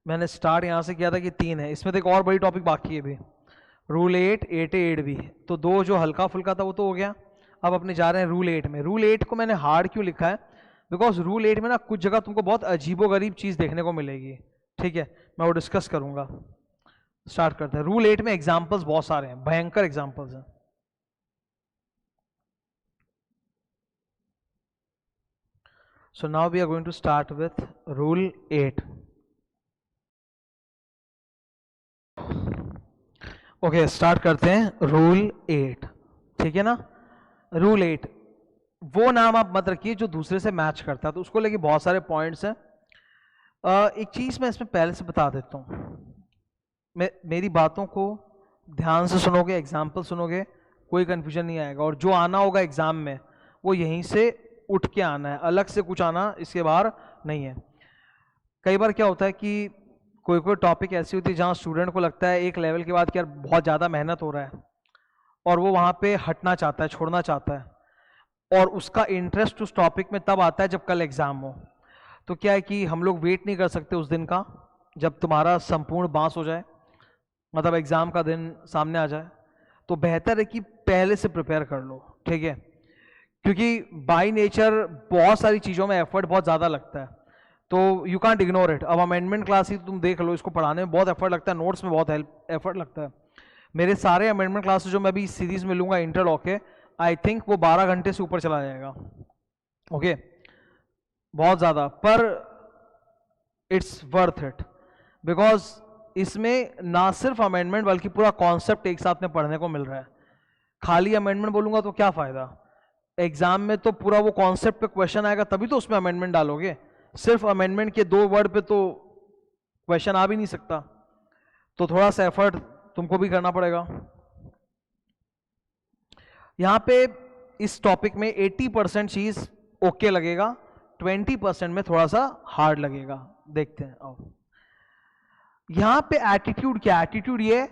मैंने स्टार्ट यहां से किया था कि 3 है, इसमें तो एक और बड़ी टॉपिक बाकी है भी, रूल 8, 8A, 8B। तो 2 जो हल्का फुल्का था वो तो हो गया। अब अपने जा रहे हैं रूल 8 में। रूल 8 को मैंने हार्ड क्यों लिखा है, बिकॉज रूल 8 में ना कुछ जगह तुमको बहुत अजीबोगरीब चीज देखने को मिलेगी, ठीक है, मैं वो डिस्कस करूंगा। स्टार्ट करते हैं। रूल 8 में एग्जाम्पल्स बहुत सारे हैं, भयंकर एग्जाम्पल्स हैं। So now we are going to start with rule 8. Okay start करते हैं रूल 8, ठीक है ना। रूल 8 वो नाम आप मत रखिए जो दूसरे से मैच करता है, तो उसको लेके बहुत सारे पॉइंट्स हैं। एक चीज मैं इसमें पहले से बता देता हूँ, मेरी बातों को ध्यान से सुनोगे, एग्जाम्पल सुनोगे, कोई कंफ्यूजन नहीं आएगा। और जो आना होगा एग्जाम में वो यहीं से उठ के आना है, अलग से कुछ आना इसके बाहर नहीं है। कई बार क्या होता है कि कोई कोई टॉपिक ऐसी होती है जहाँ स्टूडेंट को लगता है एक लेवल के बाद कि यार बहुत ज़्यादा मेहनत हो रहा है और वो वहाँ पे हटना चाहता है, छोड़ना चाहता है, और उसका इंटरेस्ट उस टॉपिक में तब आता है जब कल एग्ज़ाम हो। तो क्या है कि हम लोग वेट नहीं कर सकते उस दिन का जब तुम्हारा संपूर्ण बांस हो जाए, मतलब एग्ज़ाम का दिन सामने आ जाए। तो बेहतर है कि पहले से प्रिपेयर कर लो, ठीक है, क्योंकि बाय नेचर बहुत सारी चीज़ों में एफर्ट बहुत ज़्यादा लगता है, तो यू कांट इग्नोर इट। अब अमेंडमेंट क्लास ही तुम देख लो, इसको पढ़ाने में बहुत एफर्ट लगता है, नोट्स में बहुत एफर्ट लगता है। मेरे सारे अमेंडमेंट क्लासेस जो मैं अभी इस सीरीज में लूँगा इंटरलॉ के, आई थिंक वो 12 घंटे से ऊपर चला जाएगा, ओके, बहुत ज़्यादा, पर इट्स वर्थ इट, बिकॉज इसमें ना सिर्फ अमेंडमेंट बल्कि पूरा कॉन्सेप्ट एक साथ में पढ़ने को मिल रहा है। खाली अमेंडमेंट बोलूँगा तो क्या फ़ायदा, एग्जाम में तो पूरा वो कॉन्सेप्ट पे क्वेश्चन आएगा तभी तो उसमें अमेंडमेंट डालोगे। सिर्फ अमेंडमेंट के 2 वर्ड पे तो क्वेश्चन आ भी नहीं सकता, तो थोड़ा सा एफर्ट तुमको भी करना पड़ेगा। यहां पे इस टॉपिक में 80% चीज ओके लगेगा, 20% में थोड़ा सा हार्ड लगेगा। देखते हैं आओ। यहां पे एटीट्यूड क्या है? एटीट्यूड ये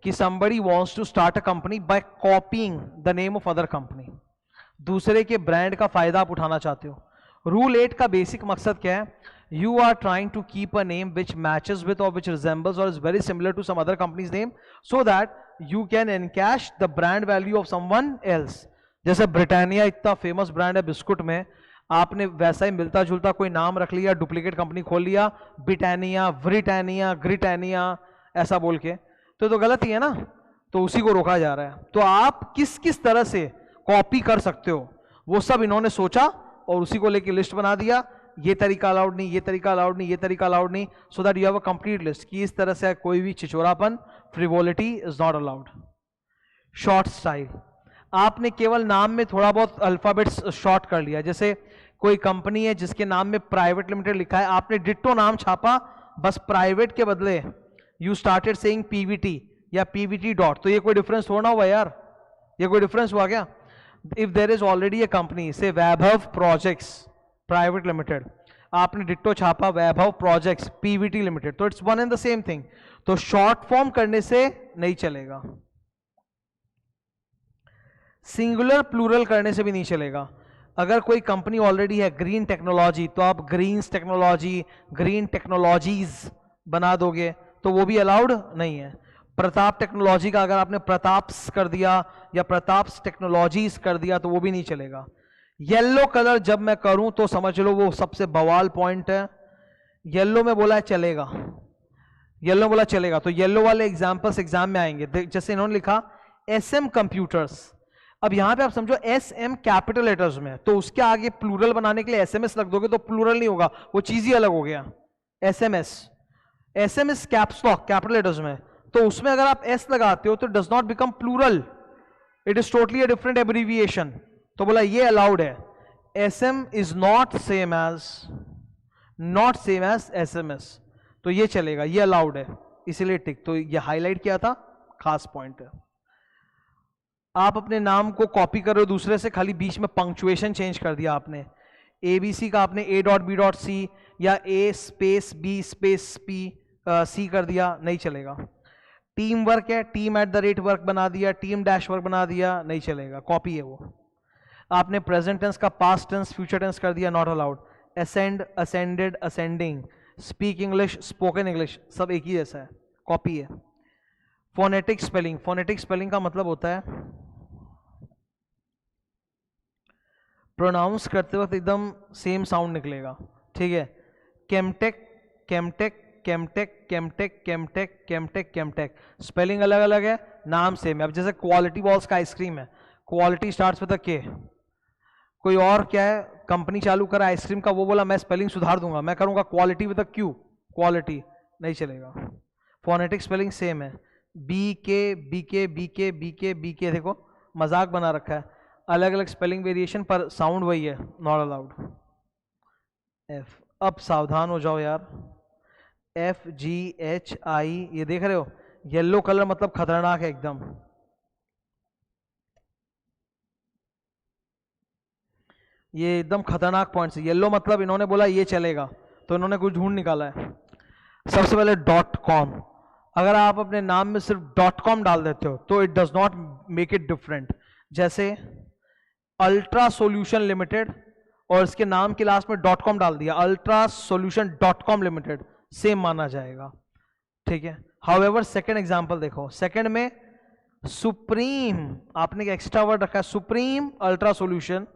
कि somebody wants to start a company by copying the name of other company, दूसरे के ब्रांड का फायदा आप उठाना चाहते हो। रूल 8 का बेसिक मकसद क्या है? You are trying to keep a name which matches with और विच रिजेंबल्स और is very similar to some other company's name, so that you can encash the brand value of someone else. जैसे Britannia इतना famous brand है biscuit में, आपने वैसा ही मिलता जुलता कोई नाम रख लिया, डुप्लीकेट कंपनी खोल लिया, ब्रिटानिया, व्रिटानिया, ग्रिटानिया ऐसा बोल के, तो गलत ही है ना। तो उसी को रोका जा रहा है। तो आप किस किस तरह से कॉपी कर सकते हो वो सब इन्होंने सोचा और उसी को लेके लिस्ट बना दिया। ये तरीका अलाउड नहीं, ये तरीका अलाउड नहीं, ये तरीका अलाउड नहीं, so that you have a complete list कि इस तरह से कोई भी छिछोरापन, frivolity is not allowed. Short style, आपने केवल नाम में थोड़ा बहुत अल्फाबेट्स शॉर्ट कर लिया। जैसे कोई कंपनी है जिसके नाम में प्राइवेट लिमिटेड लिखा है, आपने डिट्टो नाम छापा, बस प्राइवेट के बदले यू स्टार्टेड सेइंग पीवीटी या पीवीटी डॉट, तो ये कोई डिफरेंस थोड़ा ना हुआ यार, ये कोई डिफरेंस हुआ क्या? If there is already a company, say Vaibhav projects private limited, आपने डिट्टो छापा वैभव प्रोजेक्ट्स पीवीटी लिमिटेड, तो it's one and the same thing. तो शॉर्ट फॉर्म करने से नहीं चलेगा, सिंगुलर प्लूरल करने से भी नहीं चलेगा। अगर कोई कंपनी ऑलरेडी है ग्रीन टेक्नोलॉजी, तो आप ग्रीन्स टेक्नोलॉजी, ग्रीन टेक्नोलॉजीज बना दोगे तो वो भी अलाउड नहीं है। प्रताप टेक्नोलॉजी का अगर आपने प्रताप्स कर दिया या प्रताप्स टेक्नोलॉजीज कर दिया तो वो भी नहीं चलेगा। येलो कलर जब मैं करूं तो समझ लो वो सबसे बवाल पॉइंट है। येलो में बोला है चलेगा, येलो बोला चलेगा, तो येलो वाले एग्जाम्पल्स एग्जाम में आएंगे। जैसे इन्होंने लिखा एसएम कंप्यूटर्स, अब यहां पे आप समझो एसएम कैपिटल लेटर्स में, तो उसके आगे प्लूरल बनाने के लिए एसएमएस रख दोगे तो प्लूरल नहीं होगा, वो चीज ही अलग हो गया। SMS, SMS caps lock capital letters में, तो उसमें अगर आप एस लगाते हो तो does not become plural, it is totally a different abbreviation, तो बोला ये अलाउड है। SM is not same as SMS, तो ये चलेगा, ये अलाउड है, इसीलिए टिक। तो ये हाईलाइट किया था, खास पॉइंट है। आप अपने नाम को कॉपी कर रहे हो दूसरे से, खाली बीच में पंक्चुएशन चेंज कर दिया आपने, एबीसी का आपने a dot b dot c या a space b space p c कर दिया, नहीं चलेगा। टीम वर्क है, team at the rate work बना दिया, टीम डैश वर्क बना दिया, नहीं चलेगा, कॉपी है वो। आपने प्रेजेंट टेंस का पास्ट टेंस फ्यूचर टेंस कर दिया, not allowed. Ascend, ascended, ascending, speak English, spoken English, सब एक ही जैसा है, कॉपी है। फोनेटिक स्पेलिंग, फोनेटिक स्पेलिंग का मतलब होता है प्रोनाउंस करते वक्त एकदम सेम साउंड निकलेगा, ठीक है। Chemtech, Chemtech, Chemtech, Chemtech, Chemtech, Chemtech, Chemtech, spelling अलग अलग है, नाम सेम है। अब जैसे क्वालिटी बॉल्स का आइसक्रीम है, क्वालिटी स्टार्ट्स विद के, कोई और क्या है कंपनी चालू करा आइसक्रीम का, वो बोला मैं स्पेलिंग सुधार दूंगा, मैं करूंगा क्वालिटी विद क्यू, क्वालिटी, नहीं चलेगा। फोनेटिक स्पेलिंग सेम है, बी के, बी के, बी के, बी के, बी के, देखो मजाक बना रखा है, अलग अलग स्पेलिंग वेरिएशन पर साउंड वही है, नॉट अलाउड। एफ, अब सावधान हो जाओ यार, एफ जी एच आई, ये देख रहे हो येलो कलर मतलब खतरनाक है एकदम, ये एकदम खतरनाक पॉइंट्स है। येलो मतलब इन्होंने बोला ये चलेगा, तो इन्होंने कुछ ढूंढ निकाला है। सबसे पहले डॉट कॉम, अगर आप अपने नाम में सिर्फ डॉट कॉम डाल देते हो तो it does not make it different. जैसे अल्ट्रा सॉल्यूशन लिमिटेड और इसके नाम के लास्ट में डॉट कॉम डाल दिया, ultra solution dot com limited, same माना जाएगा, ठीक है। हाउएवर सेकंड एग्जांपल देखो, सेकंड में सुप्रीम, आपने एक्स्ट्रा वर्ड रखा है सुप्रीम अल्ट्रा सॉल्यूशन,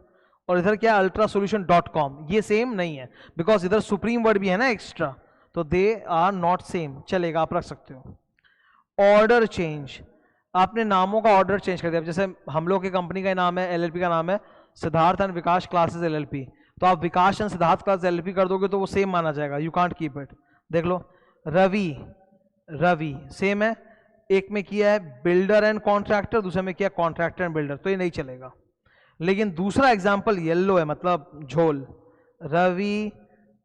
और इधर क्या अल्ट्रा सॉल्यूशन डॉट कॉम, ये सेम नहीं है बिकॉज इधर सुप्रीम वर्ड भी है ना एक्स्ट्रा, तो दे आर नॉट सेम, चलेगा, आप रख सकते हो। ऑर्डर चेंज, आपने नामों का ऑर्डर चेंज कर दिया, जैसे हम लोग की कंपनी का नाम है, एलएलपी का नाम है Siddharth and Vikas classes LLP, तो आप विकास एंड सिद्धार्थ क्लास एलएलपी कर दोगे तो वो सेम माना जाएगा, यू कांट कीप इट। देख लो रवि, रवि सेम है, एक में किया है बिल्डर एंड कॉन्ट्रैक्टर, दूसरे में किया कॉन्ट्रैक्टर एंड बिल्डर, तो ये नहीं चलेगा। लेकिन दूसरा एग्जाम्पल येलो है मतलब झोल, रवि,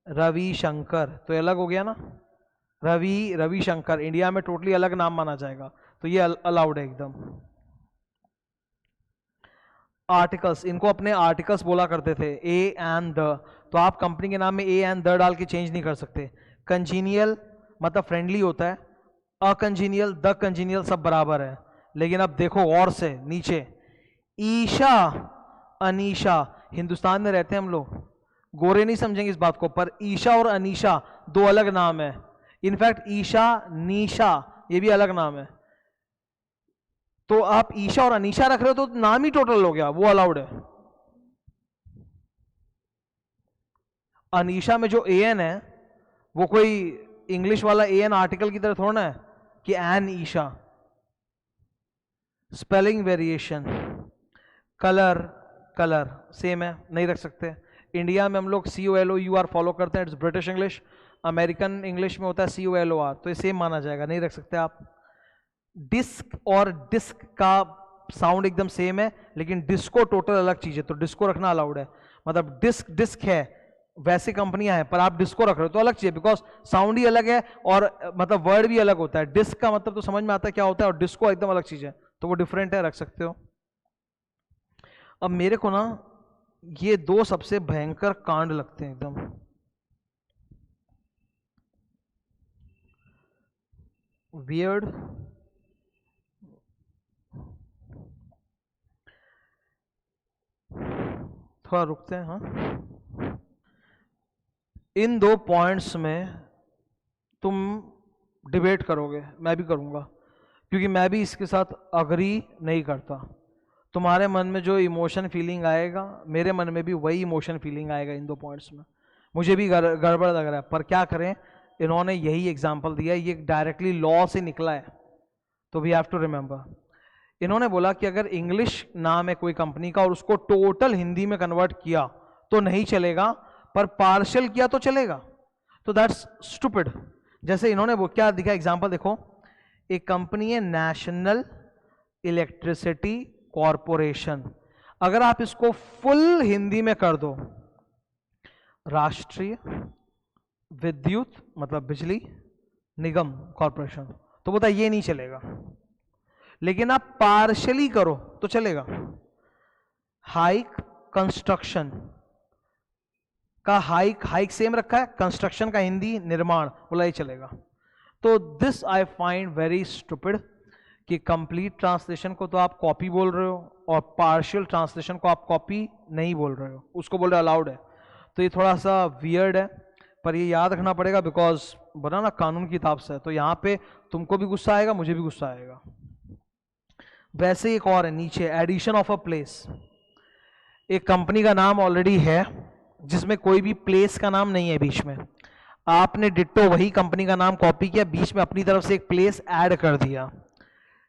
रवि शंकर, तो ये अलग हो गया ना, रवि, रवि शंकर, इंडिया में टोटली अलग नाम माना जाएगा, तो ये अलाउड है एकदम। आर्टिकल्स, इनको अपने आर्टिकल्स बोला करते थे, ए एंड द, तो आप कंपनी के नाम में ए एंड द डाल के चेंज नहीं कर सकते। कंजीनियल मतलब फ्रेंडली होता है, अकंजीनियल, द कंजीनियल सब बराबर है। लेकिन अब देखो और से नीचे, ईशा, अनीशा, हिंदुस्तान में रहते हैं हम लोग, गोरे नहीं समझेंगे इस बात को, पर ईशा और अनीशा दो अलग नाम है। इनफैक्ट ईशा, नीशा ये भी अलग नाम है, तो आप ईशा और अनीशा रख रहे हो तो नाम ही टोटल हो गया, वो अलाउड है। अनीशा में जो एन है वो कोई इंग्लिश वाला एन आर्टिकल की तरह थोड़ा ना है कि N Isha. Spelling variation, colour, colour same है, नहीं रख सकते। इंडिया में हम लोग COLOUR फॉलो करते हैं, it's British English, American English में होता है COLOR, तो ये सेम माना जाएगा, नहीं रख सकते आप। डिस्क और डिस्क का साउंड एकदम सेम है, लेकिन डिस्को टोटल अलग चीज है, तो डिस्को रखना अलाउड है। मतलब डिस्क, डिस्क है, वैसे कंपनियां हैं, पर आप डिस्को रख रहे हो तो अलग चीज है, बिकॉज साउंड ही अलग है और मतलब वर्ड भी अलग होता है। डिस्क का मतलब तो समझ में आता है क्या होता है, और डिस्को एकदम अलग चीज है, तो वो डिफरेंट है, रख सकते हो। अब मेरे को ना ये दो सबसे भयंकर कांड लगते हैं एकदम, वियर्ड, थोड़ा रुकते हैं। हाँ, इन दो पॉइंट्स में तुम डिबेट करोगे, मैं भी करूंगा, क्योंकि मैं भी इसके साथ अग्री नहीं करता। तुम्हारे मन में जो इमोशन फीलिंग आएगा, मेरे मन में भी वही इमोशन फीलिंग आएगा इन दो पॉइंट्स में, मुझे भी गड़बड़ लग रहा है, पर क्या करें, इन्होंने यही एग्जाम्पल दिया, ये डायरेक्टली लॉ से निकला है, तो वी हैव टू रिमेंबर। इन्होंने बोला कि अगर इंग्लिश नाम है कोई कंपनी का और उसको टोटल हिंदी में कन्वर्ट किया तो नहीं चलेगा, पर पार्शियल किया तो चलेगा, तो दैट्स स्टूपिड। जैसे इन्होंने वो क्या दिखा एग्जांपल देखो, एक कंपनी है नेशनल इलेक्ट्रिसिटी कॉरपोरेशन, अगर आप इसको फुल हिंदी में कर दो राष्ट्रीय विद्युत मतलब बिजली निगम कॉरपोरेशन, तो बोलता ये नहीं चलेगा। लेकिन आप पार्शली करो तो चलेगा। हाइक कंस्ट्रक्शन का हाइक, हाइक सेम रखा है, कंस्ट्रक्शन का हिंदी निर्माण, बोला ये चलेगा। तो this I find very stupid कि कंप्लीट ट्रांसलेशन को तो आप कॉपी बोल रहे हो और पार्शियल ट्रांसलेशन को आप कॉपी नहीं बोल रहे हो, उसको बोल रहे हो अलाउड है, तो ये थोड़ा सा वियर्ड है, पर ये याद रखना पड़ेगा बिकॉज बना ना कानून की किताब से, तो यहाँ पे तुमको भी गुस्सा आएगा, मुझे भी गुस्सा आएगा। वैसे एक और है नीचे, एडिशन ऑफ अ प्लेस, एक कंपनी का नाम ऑलरेडी है जिसमें कोई भी प्लेस का नाम नहीं है बीच में, आपने डिट्टो वही कंपनी का नाम कॉपी किया, बीच में अपनी तरफ से एक प्लेस ऐड कर दिया।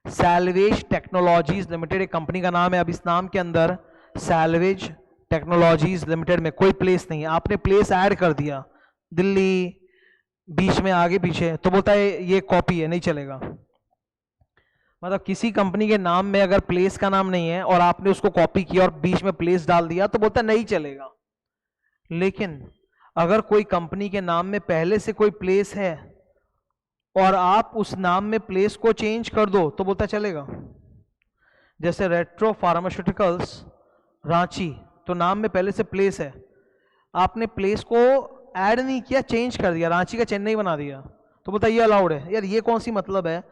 सैल्वेज टेक्नोलॉजीज लिमिटेड एक कंपनी का नाम है, अब इस नाम के अंदर सैल्वेज टेक्नोलॉजीज लिमिटेड में कोई प्लेस नहीं है, आपने प्लेस ऐड कर दिया, दिल्ली, बीच में आगे पीछे, तो बोलता है ये कॉपी है, नहीं चलेगा। मतलब किसी कंपनी के नाम में अगर प्लेस का नाम नहीं है और आपने उसको कॉपी किया और बीच में प्लेस डाल दिया तो बोलता है नहीं चलेगा। लेकिन अगर कोई कंपनी के नाम में पहले से कोई प्लेस है और आप उस नाम में प्लेस को चेंज कर दो तो बोलता चलेगा। जैसे रेट्रो फार्मास्यूटिकल्स रांची, तो नाम में पहले से प्लेस है, आपने प्लेस को ऐड नहीं किया, चेंज कर दिया, रांची का चेन्नई बना दिया, तो बोलता ये अलाउड है। यार ये कौन सी मतलब है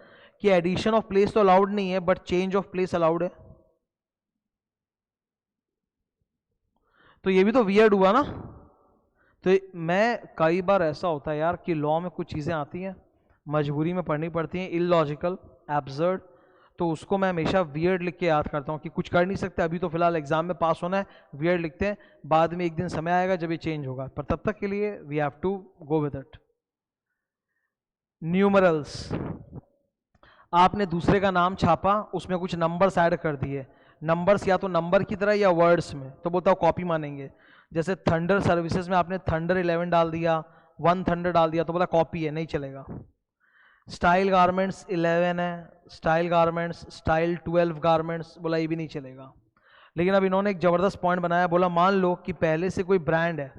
कि एडिशन ऑफ प्लेस तो अलाउड नहीं है but change of place allowed है? तो ये भी तो वियर्ड हुआ ना। तो मैं कई बार ऐसा होता है यार कि लॉ में कुछ चीज़ें आती हैं मजबूरी में पढ़नी पड़ती हैं, इलॉजिकल, एब्सर्ड, तो उसको मैं हमेशा वियर्ड लिख के याद करता हूँ कि कुछ कर नहीं सकते, अभी तो फिलहाल एग्जाम में पास होना है, वियर्ड लिखते हैं, बाद में एक दिन समय आएगा जब ये चेंज होगा, पर तब तक के लिए we have to go with it. Numerals, आपने दूसरे का नाम छापा, उसमें कुछ नंबर्स ऐड कर दिए, नंबर्स या तो नंबर की तरह या वर्ड्स में, तो बोलता कॉपी मानेंगे। जैसे थंडर सर्विसेज में आपने थंडर 11 डाल दिया, 1 थंडर डाल दिया, तो बोला कॉपी है, नहीं चलेगा। स्टाइल गारमेंट्स 11 है, स्टाइल गारमेंट्स, स्टाइल 12 गारमेंट्स, बोला ये भी नहीं चलेगा। लेकिन अब इन्होंने एक जबरदस्त पॉइंट बनाया, बोला मान लो कि पहले से कोई ब्रांड है,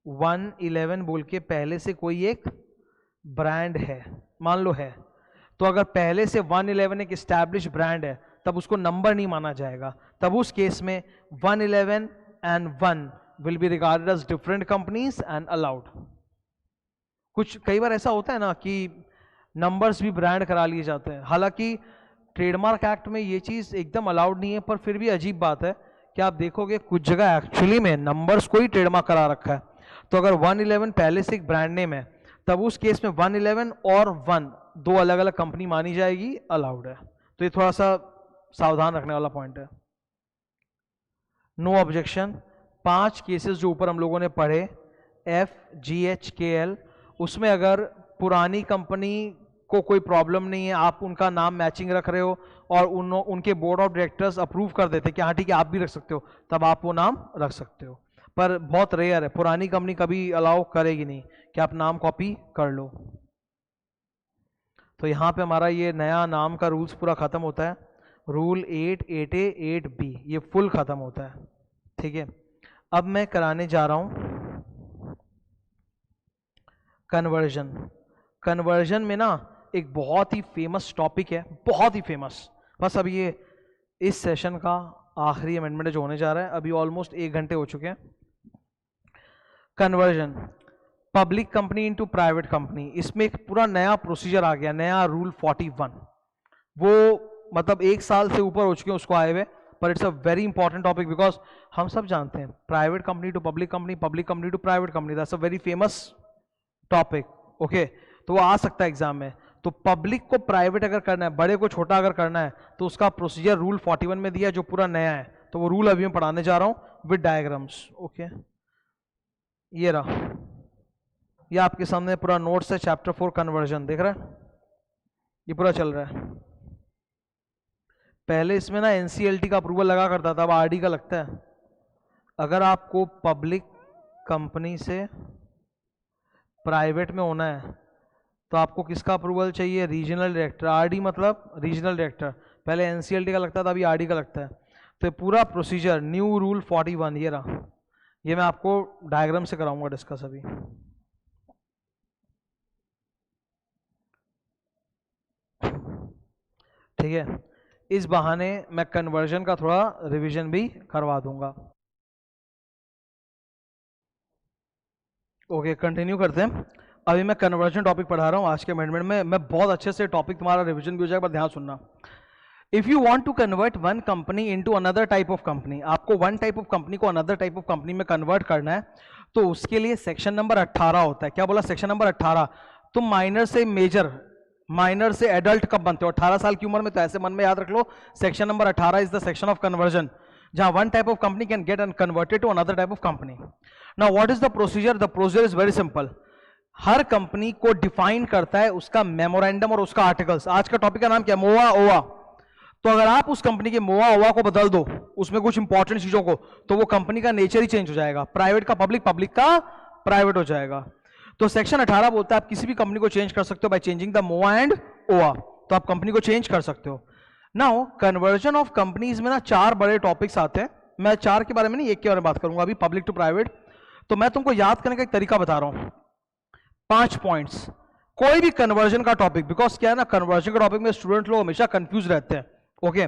111 बोल के पहले से कोई एक ब्रांड है, मान लो है, तो अगर पहले से 111 एक एस्टैब्लिश ब्रांड है तब उसको नंबर नहीं माना जाएगा, तब उस केस में 111 and 1 will be regarded as different companies and allowed. कुछ कई बार ऐसा होता है ना कि नंबर्स भी ब्रांड करा लिए जाते हैं, हालांकि ट्रेडमार्क एक्ट में ये चीज़ एकदम अलाउड नहीं है, पर फिर भी अजीब बात है कि आप देखोगे कुछ जगह एक्चुअली में नंबर्स को ही ट्रेडमार्क करा रखा है। तो अगर 111 पहले से एक ब्रांड नेम है तब उस केस में 111 और 1 दो अलग अलग कंपनी मानी जाएगी, अलाउड है। तो ये थोड़ा सा सावधान रखने वाला पॉइंट है। नो ऑब्जेक्शन, 5 केसेस जो ऊपर हम लोगों ने पढ़े FGHKL, उसमें अगर पुरानी कंपनी को कोई प्रॉब्लम नहीं है, आप उनका नाम मैचिंग रख रहे हो और उनके बोर्ड ऑफ डायरेक्टर्स अप्रूव कर देते कि हाँ ठीक है आप भी रख सकते हो, तब आप वो नाम रख सकते हो। पर बहुत रेयर है, पुरानी कंपनी कभी अलाउ करेगी नहीं कि आप नाम कॉपी कर लो। तो यहाँ पे हमारा ये नया नाम का रूल्स पूरा खत्म होता है, रूल 8, 8A, 8B ये फुल खत्म होता है, ठीक है। अब मैं कराने जा रहा हूँ कन्वर्जन। कन्वर्जन में ना एक बहुत ही फेमस टॉपिक है, बहुत ही फेमस, बस अब ये इस सेशन का आखिरी अमेंडमेंट जो होने जा रहा है, अभी ऑलमोस्ट 1 घंटे हो चुके हैं। Conversion, public company into private company, इसमें एक पूरा नया प्रोसीजर आ गया, नया रूल 41, वो मतलब 1 साल से ऊपर हो चुके हैं उसको आए हुए, पर it's a very important topic because हम सब जानते हैं private company to public company, public company to private company, that's a very famous topic, okay. तो वो आ सकता है एग्जाम में। तो पब्लिक को प्राइवेट अगर करना है, बड़े को छोटा अगर करना है, तो उसका प्रोसीजर रूल 41 में दिया है जो पूरा नया है, तो वो रूल अभी मैं पढ़ाने जा रहा हूं विद डायग्राम्स, ओके। ये रहा, ये आपके सामने पूरा नोट्स है, चैप्टर 4 कन्वर्जन, देख रहे हैं ये पूरा चल रहा है। पहले इसमें ना NCLT का अप्रूवल लगा करता था, अब RD का लगता है। अगर आपको पब्लिक कंपनी से प्राइवेट में होना है तो आपको किसका अप्रूवल चाहिए? रीजनल डायरेक्टर, RD मतलब रीजनल डायरेक्टर, पहले NCLT का लगता था, अभी RD का लगता है। तो पूरा प्रोसीजर न्यू रूल 41 ये रहा, ये मैं आपको डायग्राम से कराऊंगा डिस्कस अभी। ठीक है, इस बहाने मैं कन्वर्जन का थोड़ा रिवीजन भी करवा दूंगा। ओके, कंटिन्यू करते हैं। अभी मैं कन्वर्जन टॉपिक पढ़ा रहा हूं आज के अमेंडमेंट में, मैं बहुत अच्छे से टॉपिक तुम्हारा रिवीजन भी हो जाएगा, पर ध्यान सुनना। If you want to convert one company into another type of company, आपको वन टाइप ऑफ कंपनी को अनदर टाइप ऑफ कंपनी में कन्वर्ट करना है, तो उसके लिए सेक्शन नंबर 18 होता है। क्या बोला? Section number 18। तुम माइनर से मेजर, माइनर से एडल्ट कब बनते हो? 18 साल की उम्र में। तो ऐसे मन में याद रख लो, section number 18 is the section of conversion. जहां one type of company can get and converted to another type of company. Now what is the procedure? The procedure is very simple. हर कंपनी को define करता है उसका memorandum और उसका articles. आज का टॉपिक का नाम क्या है? मोआ ओआ. तो अगर आप उस कंपनी के मोआ ओआ को बदल दो, उसमें कुछ इंपॉर्टेंट चीजों को, तो वो कंपनी का नेचर ही चेंज हो जाएगा. प्राइवेट का पब्लिक, पब्लिक का प्राइवेट हो जाएगा. तो सेक्शन 18 बोलता है आप किसी भी कंपनी को चेंज कर सकते हो बाय चेंजिंग द मोआ एंड ओआ. तो आप कंपनी को चेंज कर सकते हो. नाउ कन्वर्जन ऑफ कंपनीज में ना 4 बड़े टॉपिक्स आते हैं. मैं 4 के बारे में नहीं, एक के बारे में बात करूंगा अभी, पब्लिक टू प्राइवेट. तो मैं तुमको याद करने का एक तरीका बता रहा हूं. 5 पॉइंट्स. कोई भी कन्वर्जन का टॉपिक, बिकॉज क्या है ना, कन्वर्जन का टॉपिक में स्टूडेंट लोग हमेशा कंफ्यूज रहते हैं. ओके,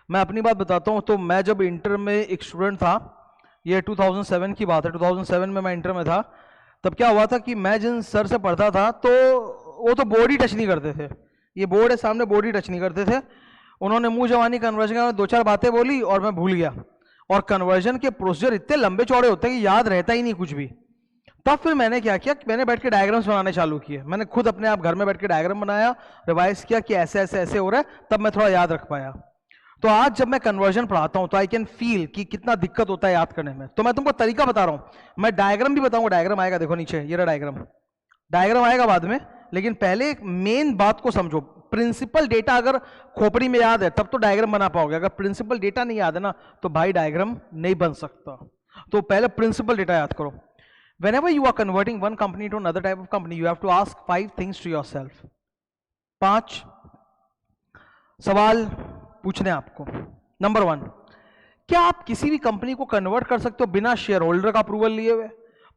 मैं अपनी बात बताता हूं. तो मैं जब इंटर में एक स्टूडेंट था, ये 2007 की बात है, 2007 में मैं इंटर में था. तब क्या हुआ था कि मैं जिन सर से पढ़ता था तो वो तो बोर्ड ही टच नहीं करते थे. ये बोर्ड है सामने, बोर्ड ही टच नहीं करते थे. उन्होंने मुंह जवानी कन्वर्जन का 2-4 बातें बोली और मैं भूल गया. और कन्वर्जन के प्रोसीजर इतने लंबे चौड़े होते हैं कि याद रहता ही नहीं कुछ भी. तब फिर मैंने क्या किया, मैंने बैठ के डायग्राम्स बनाने चालू किए. मैंने खुद अपने आप घर में बैठ के डायग्राम बनाया, रिवाइज किया कि ऐसे ऐसे ऐसे हो रहा है, तब मैं थोड़ा याद रख पाया. तो आज जब मैं कन्वर्जन पढ़ाता हूं तो आई कैन फील कि कितना दिक्कत होता है याद करने में. तो मैं तुमको तरीका बता रहा हूं. मैं डायग्राम भी बताऊंगा. डायग्राम आएगा, देखो नीचे, ये रहा डायग्राम. डायग्राम आएगा बाद में, लेकिन पहले एक मेन बात को समझो. प्रिंसिपल डेटा अगर खोपड़ी में याद है तब तो डायग्राम बना पाओगे. अगर प्रिंसिपल डेटा नहीं याद है ना, तो भाई डायग्राम नहीं बन सकता. तो पहले प्रिंसिपल डेटा याद करो. Whenever you are converting one company to another type of company, you have to ask 5 things to yourself. 5 सवाल पूछने आपको. नंबर 1, क्या आप किसी भी कंपनी को कन्वर्ट कर सकते हो बिना शेयर होल्डर का अप्रूवल लिए हुए?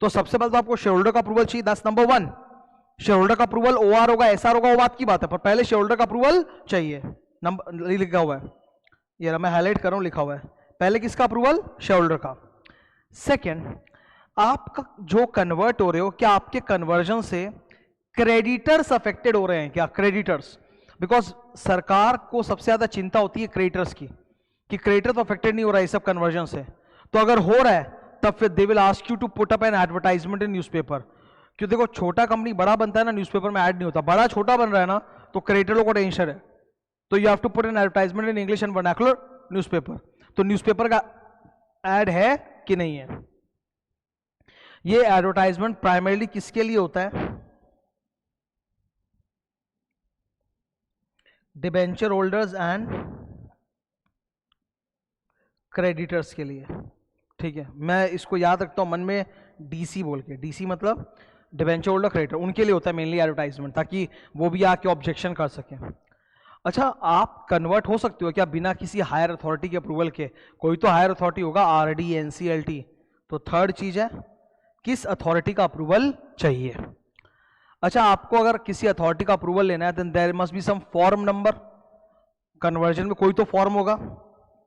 तो सबसे पहले तो आपको शेयर होल्डर का अप्रूवल चाहिए. That's number 1. शेयर होल्डर का अप्रूवल, ओआर होगा, एसआर होगा, वो बात की बात है, पर पहले शेयर होल्डर का अप्रूवल चाहिए. नंबर लिखा हुआ है, ये मैं हाईलाइट कर रहा हूं, लिखा हुआ है. पहले किसका अप्रूवल? शेयर होल्डर का. सेकेंड, आप जो कन्वर्ट हो रहे हो, क्या आपके कन्वर्जन से क्रेडिटर्स अफेक्टेड हो रहे हैं क्या? क्रेडिटर्स, बिकॉज सरकार को सबसे ज्यादा चिंता होती है क्रेडिटर्स की, कि क्रेडिटर तो अफेक्टेड नहीं हो रहा है इस सब कन्वर्जन से. तो अगर हो रहा है तब फिर they will ask you to put up an advertisement in newspaper. क्यों, देखो छोटा कंपनी बड़ा बनता है ना, न्यूज़पेपर में ऐड नहीं होता. बड़ा छोटा बन रहा है ना, तो क्रेडिटर लोगों को टेंशन है. तो you have to put an advertisement in English and vernacular newspaper. तो न्यूज़पेपर का ऐड है कि नहीं है? ये एडवर्टाइजमेंट प्राइमरीली किसके लिए होता है? डिबेंचर होल्डर्स एंड क्रेडिटर्स के लिए. ठीक है, मैं इसको याद रखता हूं मन में, डीसी बोल के. डीसी मतलब डिबेंचर होल्डर, क्रेडिटर, उनके लिए होता है मेनली एडवर्टाइजमेंट, ताकि वो भी आके ऑब्जेक्शन कर सकें. अच्छा, आप कन्वर्ट हो सकते हो क्या बिना किसी हायर अथॉरिटी के अप्रूवल के? कोई तो हायर अथॉरिटी होगा, आरडी, एनसीएलटी. तो थर्ड चीज है, किस अथॉरिटी का अप्रूवल चाहिए? अच्छा, आपको अगर किसी अथॉरिटी का अप्रूवल लेना है, then there must be some form number. Conversion में कोई तो फॉर्म होगा,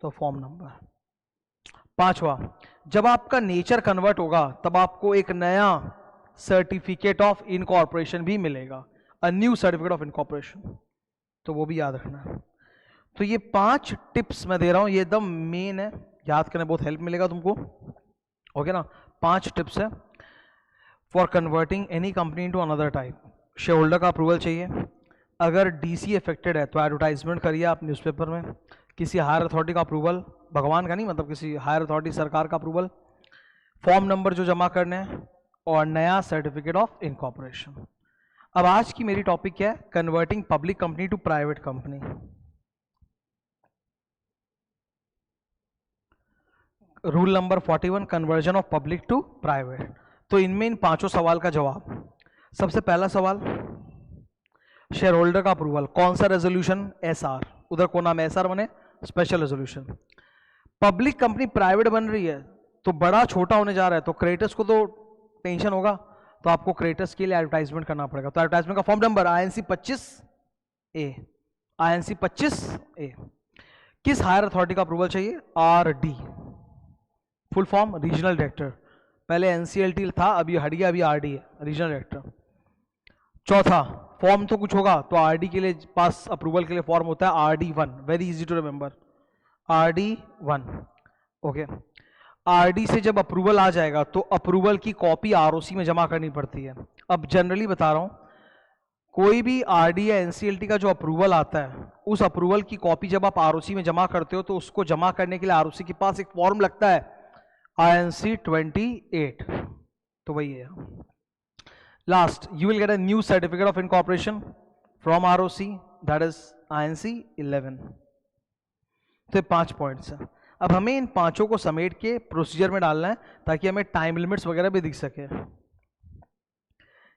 तो फॉर्म नंबर. 5वां, जब आपका नेचर कन्वर्ट होगा तब आपको एक नया सर्टिफिकेट ऑफ इनकॉर्पोरेशन भी मिलेगा, a new certificate of incorporation. तो वो भी याद रखना है. तो ये 5 टिप्स मैं दे रहा हूं, ये एकदम मेन है, याद करने बहुत हेल्प मिलेगा तुमको. ओके ना? 5 टिप्स है for converting any company into another type. Share holder का अप्रूवल चाहिए. अगर डीसी अफेक्टेड है तो एडवर्टाइजमेंट करिए आप न्यूज़पेपर में. किसी हायर अथॉरिटी का अप्रूवल, भगवान का नहीं, मतलब किसी हायर अथॉरिटी, सरकार का अप्रूवल. फॉर्म नंबर जो जमा करने हैं, और नया सर्टिफिकेट ऑफ इनकॉर्पोरेशन. अब आज की मेरी टॉपिक क्या है? Converting public company to private company. Rule number 41, conversion of public to private. तो इनमें इन 5 सवाल का जवाब. सबसे पहला सवाल, शेयर होल्डर का अप्रूवल. कौन सा रेजोल्यूशन? एसआर. उधर को नाम एसआर बने, special resolution. Public company private बन रही है तो बड़ा छोटा होने जा रहा है, तो क्रेडिटर्स को तो टेंशन होगा, तो आपको क्रेडिटर्स के लिए एडवर्टाइजमेंट करना पड़ेगा. तो एडवर्टाइजमेंट का form number INC 25A. INC 25A. किस हायर अथॉरिटी का अप्रूवल चाहिए? RD. Full form regional director. पहले NCLT था, अभी हट गया, अभी RD है, रीजनल डायरेक्टर. चौथा, फॉर्म तो कुछ होगा, तो RD के लिए पास अप्रूवल के लिए फॉर्म होता है RD1. Very easy to remember, RD1. Okay. RD से जब अप्रूवल आ जाएगा तो अप्रूवल की कॉपी ROC में जमा करनी पड़ती है. अब जनरली बता रहा हूं, कोई भी आरडी या एनसीएलटी का जो अप्रूवल आता है, उस अप्रूवल की कॉपी जब आप आरओसी में जमा करते हो तो उसको जमा करने के लिए आरओसी के पास एक फॉर्म लगता है INC 28, तो वही है। Last, you will get a new certificate of incorporation from ROC, that is INC 11। तो 5 पॉइंट्स हैं। अब हमें इन पांचों को समेट के प्रोसीजर में डालना है ताकि हमें टाइम लिमिट्स वगैरह भी दिख सके।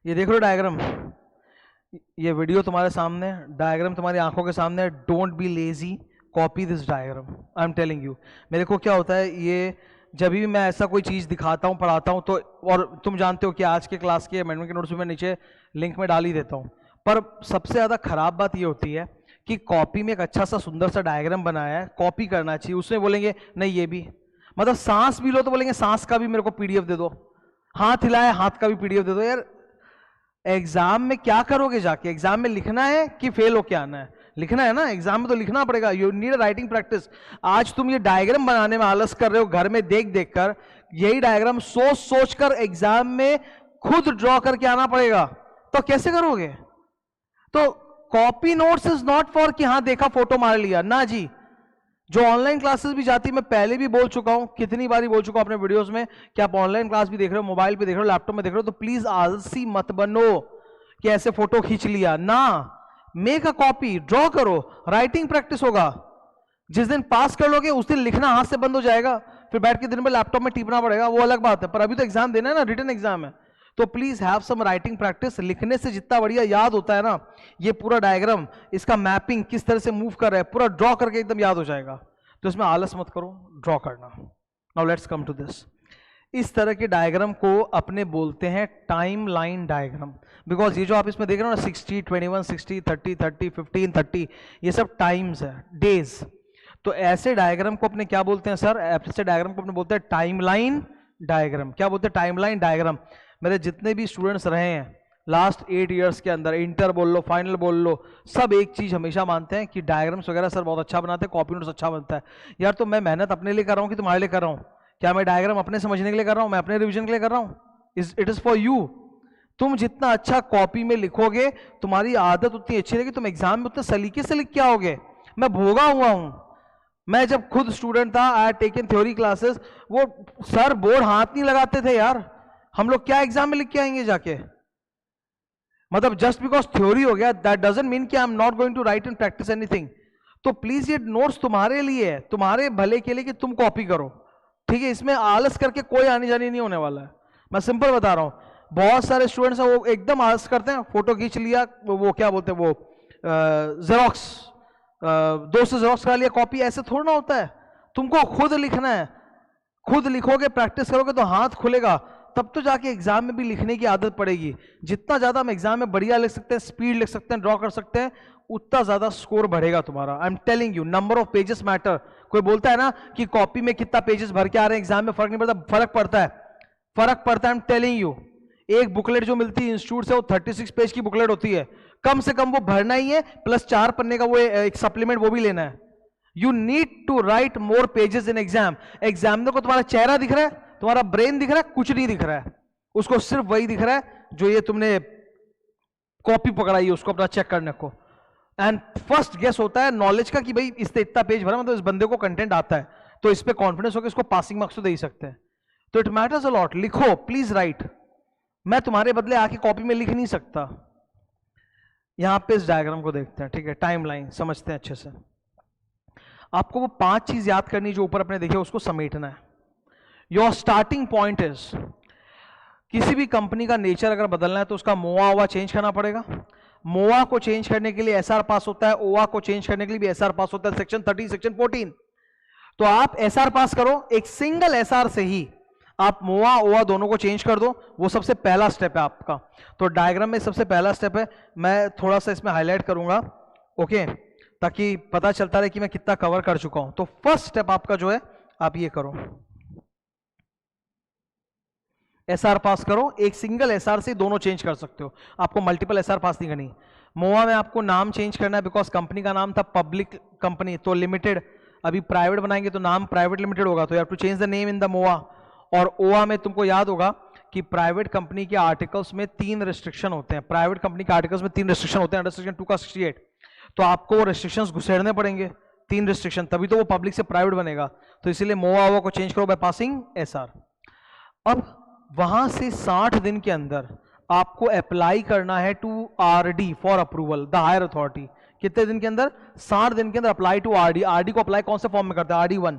ये देख लो डायग्राम, ये वीडियो तुम्हारे सामने, डायग्राम तुम्हारी आंखों के सामने। Don't be lazy, copy this diagram, I am telling you. मेरे को क्या होता है, ये जब भी मैं ऐसा कोई चीज़ दिखाता हूँ, पढ़ाता हूँ, तो और तुम जानते हो कि आज के क्लास के अमेंडमेंट के नोट्स भी मैं नीचे लिंक में डाल ही देता हूँ, पर सबसे ज़्यादा खराब बात ये होती है कि कॉपी में एक अच्छा सा सुंदर सा डायग्राम बनाया है, कॉपी करना चाहिए, उसमें बोलेंगे नहीं ये भी, मतलब सांस भी लो तो बोलेंगे सांस का भी मेरे को पीडीएफ दे दो, हाथ हिलाया हाथ का भी पीडीएफ दे दो। यार एग्जाम में क्या करोगे जाके? एग्जाम में लिखना है कि फेल होके आना है? लिखना है ना, एग्जाम में तो लिखना पड़ेगा। You need writing practice. आज तुम ये डायग्राम बनाने में आलस कर रहे हो घर में देख देख कर, यही डायग्राम सोच सोच कर एग्जाम में खुद ड्रॉ करके आना पड़ेगा, तो कैसे करोगे? तो copy notes is not for कि हाँ देखा फोटो मार लिया, ना जी। जो ऑनलाइन क्लासेस भी जाती है, मैं पहले भी बोल चुका हूं, कितनी बारी बोल चुका हूं अपने वीडियोस में कि आप ऑनलाइन क्लास भी देख रहे हो, मोबाइल पे देख रहे हो, लैपटॉप में देख रहे हो, तो प्लीज आलसी मत बनो कि ऐसे फोटो खींच लिया ना। मेक अ कॉपी, ड्रॉ करो, राइटिंग प्रैक्टिस होगा। जिस दिन पास कर लोगे उस दिन लिखना हाथ से बंद हो जाएगा, फिर बैठ के दिन में लैपटॉप में टिपना पड़ेगा, वो अलग बात है। पर अभी तो एग्जाम देना है ना, रिटन एग्जाम है, तो please have some writing practice. लिखने से जितना बढ़िया याद होता है ना, ये पूरा डायग्राम, इसका मैपिंग किस तरह से मूव कर रहा है, पूरा ड्रॉ करके एकदम याद हो जाएगा। तो इसमें आलस मत करो, ड्रॉ करना। Now let's come to this. इस तरह के डायग्राम को अपने बोलते हैं टाइम लाइन डायग्राम, बिकॉज ये जो आप इसमें देख रहे हो ना 60, 21, 60, 30, 30, 15, 30, ये सब टाइम्स है, डेज। तो ऐसे डायग्राम को अपने क्या बोलते हैं सर? ऐसे डायग्राम को अपने बोलते हैं टाइम लाइन डायग्राम। क्या बोलते हैं? Time line diagram. मेरे जितने भी स्टूडेंट्स रहे हैं लास्ट 8 ईयर्स के अंदर, इंटर बोल लो, फाइनल बोल लो, सब एक चीज हमेशा मानते हैं कि डायग्राम्स वगैरह सर बहुत अच्छा बनाते हैं, कॉपी नोट्स अच्छा बनता है। यार तो मैं मेहनत अपने लिए कर रहा हूँ कि तुम्हारे लिए कर रहा हूँ? क्या मैं डायग्राम अपने समझने के लिए कर रहा हूँ? मैं अपने रिवीजन के लिए कर रहा हूँ? It is for you. तुम जितना अच्छा कॉपी में लिखोगे, तुम्हारी आदत उतनी अच्छी रहेगी, तुम एग्जाम में उतने सलीके से लिख के आओगे। मैं भोगा हुआ हूं, मैं जब खुद स्टूडेंट था, I had taken theory classes, वो सर बोर्ड हाथ नहीं लगाते थे यार। हम लोग क्या एग्जाम में लिख के आएंगे जाके? मतलब जस्ट बिकॉज थ्योरी हो गया, दैट डजंट मीन कि I am not going to write and practice anything. तो प्लीज ये नोट्स तुम्हारे लिए है, तुम्हारे भले के लिए कि तुम कॉपी करो, ठीक है? इसमें आलस करके कोई आनी जानी नहीं होने वाला है, मैं सिंपल बता रहा हूं। बहुत सारे स्टूडेंट्स हैं वो एकदम आलस करते हैं, फोटो खींच लिया, वो क्या बोलते हैं, वो जेरोक्स, दोस्त से जेरोक्स करा लिया कॉपी। ऐसे थोड़ा ना होता है, तुमको खुद लिखना है। खुद लिखोगे, प्रैक्टिस करोगे तो हाथ खुलेगा, तब तो जाके एग्जाम में भी लिखने की आदत पड़ेगी। जितना ज्यादा हम एग्जाम में बढ़िया लिख सकते हैं, स्पीड लिख सकते हैं, ड्रॉ कर सकते हैं, उतना ज्यादा स्कोर बढ़ेगा तुम्हारा। I am telling you, number of pages matter. कोई बोलता है ना कि कॉपी में कितना पेजेस भर के आ रहे हैं, एग्जाम में फर्क नहीं पड़ता। फर्क पड़ता है, फर्क पड़ता है। आई एम टेलिंग यू, एक बुकलेट जो मिलती है इंस्टीट्यूट से, वो 36 पेज की बुकलेट होती है, कम से कम वो भरना ही है, प्लस 4 पन्ने का वो एक सप्लीमेंट वो भी लेना है। You need to write more pages in exam. Examiner को तुम्हारा चेहरा दिख रहा है, तुम्हारा ब्रेन दिख रहा है, कुछ नहीं दिख रहा है, उसको सिर्फ वही दिख रहा है जो ये तुमने कॉपी पकड़ाई है, उसको अपना चेक करने को। एंड फर्स्ट गेस होता है नॉलेज का कि भाई इससे इतना पेज भरा, मतलब इस बंदे को कंटेंट आता है, तो इस पे कॉन्फिडेंस होकर इसको पासिंग मार्क्स तो दे ही सकते हैं। तो इट मैटर्स अ लॉट। लिखो, प्लीज राइट। मैं तुम्हारे बदले आके कॉपी में लिख नहीं सकता। यहां पे इस डायग्राम को देखते हैं, ठीक है? टाइमलाइन समझते हैं अच्छे से। आपको वो 5 चीज याद करनी जो ऊपर अपने देखे, उसको समेटना है। योर स्टार्टिंग पॉइंट इज, किसी भी कंपनी का नेचर अगर बदलना है तो उसका मोआ ओआ चेंज करना पड़ेगा। मोआ को चेंज करने के लिए एसआर पास होता है, ओआ को चेंज करने के लिए भी एसआर पास होता है, सेक्शन 30, सेक्शन 14। तो आप एसआर पास करो, एक सिंगल एसआर से ही आप मोआ ओआ दोनों को चेंज कर दो। वो सबसे पहला स्टेप है आपका। तो डायग्राम में सबसे पहला स्टेप है, मैं थोड़ा सा इसमें हाईलाइट करूंगा, ओके, ताकि पता चलता रहे कि मैं कितना कवर कर चुका हूं। तो फर्स्ट स्टेप आपका जो है, आप ये करो, एसआर पास करो। एक सिंगल एसआर से दोनों चेंज कर सकते हो, आपको मल्टीपल एसआर पास नहीं करनी। मोआ में आपको नाम चेंज करना है, बिकॉज कंपनी का नाम था पब्लिक कंपनी, तो लिमिटेड, अभी प्राइवेट बनाएंगे तो नाम प्राइवेट लिमिटेड होगा, तो you have to change the name in the MOA. और ओआ में तुमको याद होगा कि प्राइवेट कंपनी के आर्टिकल्स में 3 रिस्ट्रिक्शन होते हैं, प्राइवेट कंपनी के आर्टिकल्स में 3 रिस्ट्रिक्शन होते हैं अंडर सेक्शन 2 का 68। तो आपको वो रिस्ट्रिक्शंस घुसेड़ने पड़ेंगे, 3 रिस्ट्रिक्शन, तभी तो वो पब्लिक से प्राइवेट बनेगा। तो इसीलिए मोआ को चेंज करो बाय पासिंग एसआर। अब वहां से 60 दिन के अंदर आपको अप्लाई करना है to RD for approval, the higher authority. कितने दिन के अंदर? 60 दिन के अंदर अप्लाई टू आरडी। आरडी को अप्लाई कौन से फॉर्म में करते हैं? RD1,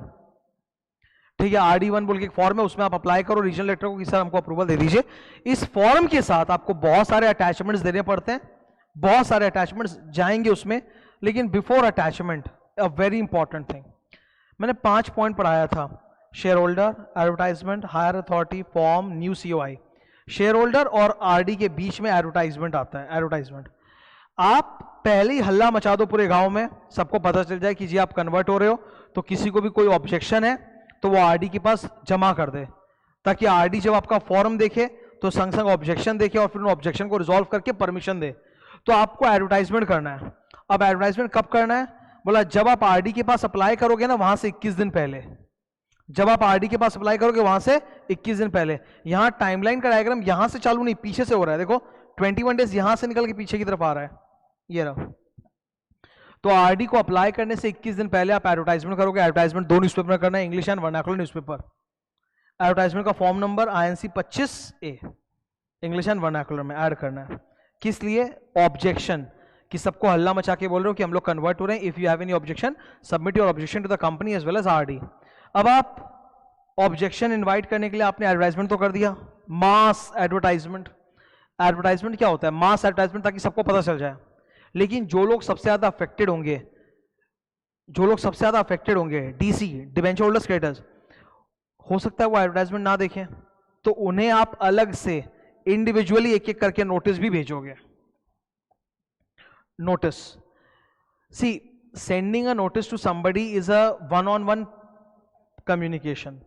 ठीक है, RD1 बोल के एक फॉर्म है, उसमें आप अप्लाई करो रीजनल लेटर को कि सर हमको अप्रूवल दे दीजिए। इस फॉर्म के साथ आपको बहुत सारे अटैचमेंट्स देने पड़ते हैं, बहुत सारे अटैचमेंट्स जाएंगे उसमें। लेकिन before attachment a very important thing, मैंने 5 पॉइंट पढ़ाया था, share holder, advertisement, higher authority, form, new COI। Share holder और RD के बीच में एडवर्टाइजमेंट आता है। एडवर्टाइजमेंट आप पहले ही हल्ला मचा दो पूरे गांव में, सबको पता चल जाए कि जी आप कन्वर्ट हो रहे हो, तो किसी को भी कोई ऑब्जेक्शन है तो वो RD के पास जमा कर दे, ताकि RD जब आपका फॉर्म देखे तो संग संग ऑब्जेक्शन देखे और फिर उन ऑब्जेक्शन को रिजॉल्व करके परमिशन दे। तो आपको एडवर्टाइजमेंट करना है। अब एडवर्टाइजमेंट कब करना है? बोला जब आप RD के पास अप्लाई करोगे ना, वहां से 21 दिन पहले। जब आप RD के पास अप्लाई करोगे वहां से 21 दिन पहले। यहां टाइमलाइन का डायग्राम यहां से चालू नहीं, पीछे से हो रहा है। देखो 21 डेज यहां से निकल के पीछे की तरफ आ रहा है, ये रहा। तो RD को अप्लाई करने से 21 दिन पहले आप एडवर्टाइजमेंट करोगे। एडवर्टाइजमेंट 2 न्यूज़पेपर में करना है, English and vernacular newspaper. Advertisement का form number INC 25A, English and vernacular में ऐड करना है। किस लिए? ऑब्जेक्शन, कि सबको हल्ला मचा के बोल रहे हो कि हम लोग कन्वर्ट हो रहे हैं। If you have any objection submit your objection to the company as well as RD। अब आप ऑब्जेक्शन इनवाइट करने के लिए आपने एडवर्टाइजमेंट तो कर दिया, मास एडवर्टाइजमेंट। एडवर्टाइजमेंट क्या होता है? मास एडवर्टाइजमेंट, ताकि सबको पता चल जाए। लेकिन जो लोग सबसे ज्यादा अफेक्टेड होंगे, DC, डिबेंचर होल्डर्स, क्रेडिटर्स, हो सकता है वो एडवर्टाइजमेंट ना देखें, तो उन्हें आप अलग से इंडिविजुअली एक एक करके नोटिस भी भेजोगे। Notice, see sending a notice to somebody is a one-on-one communication,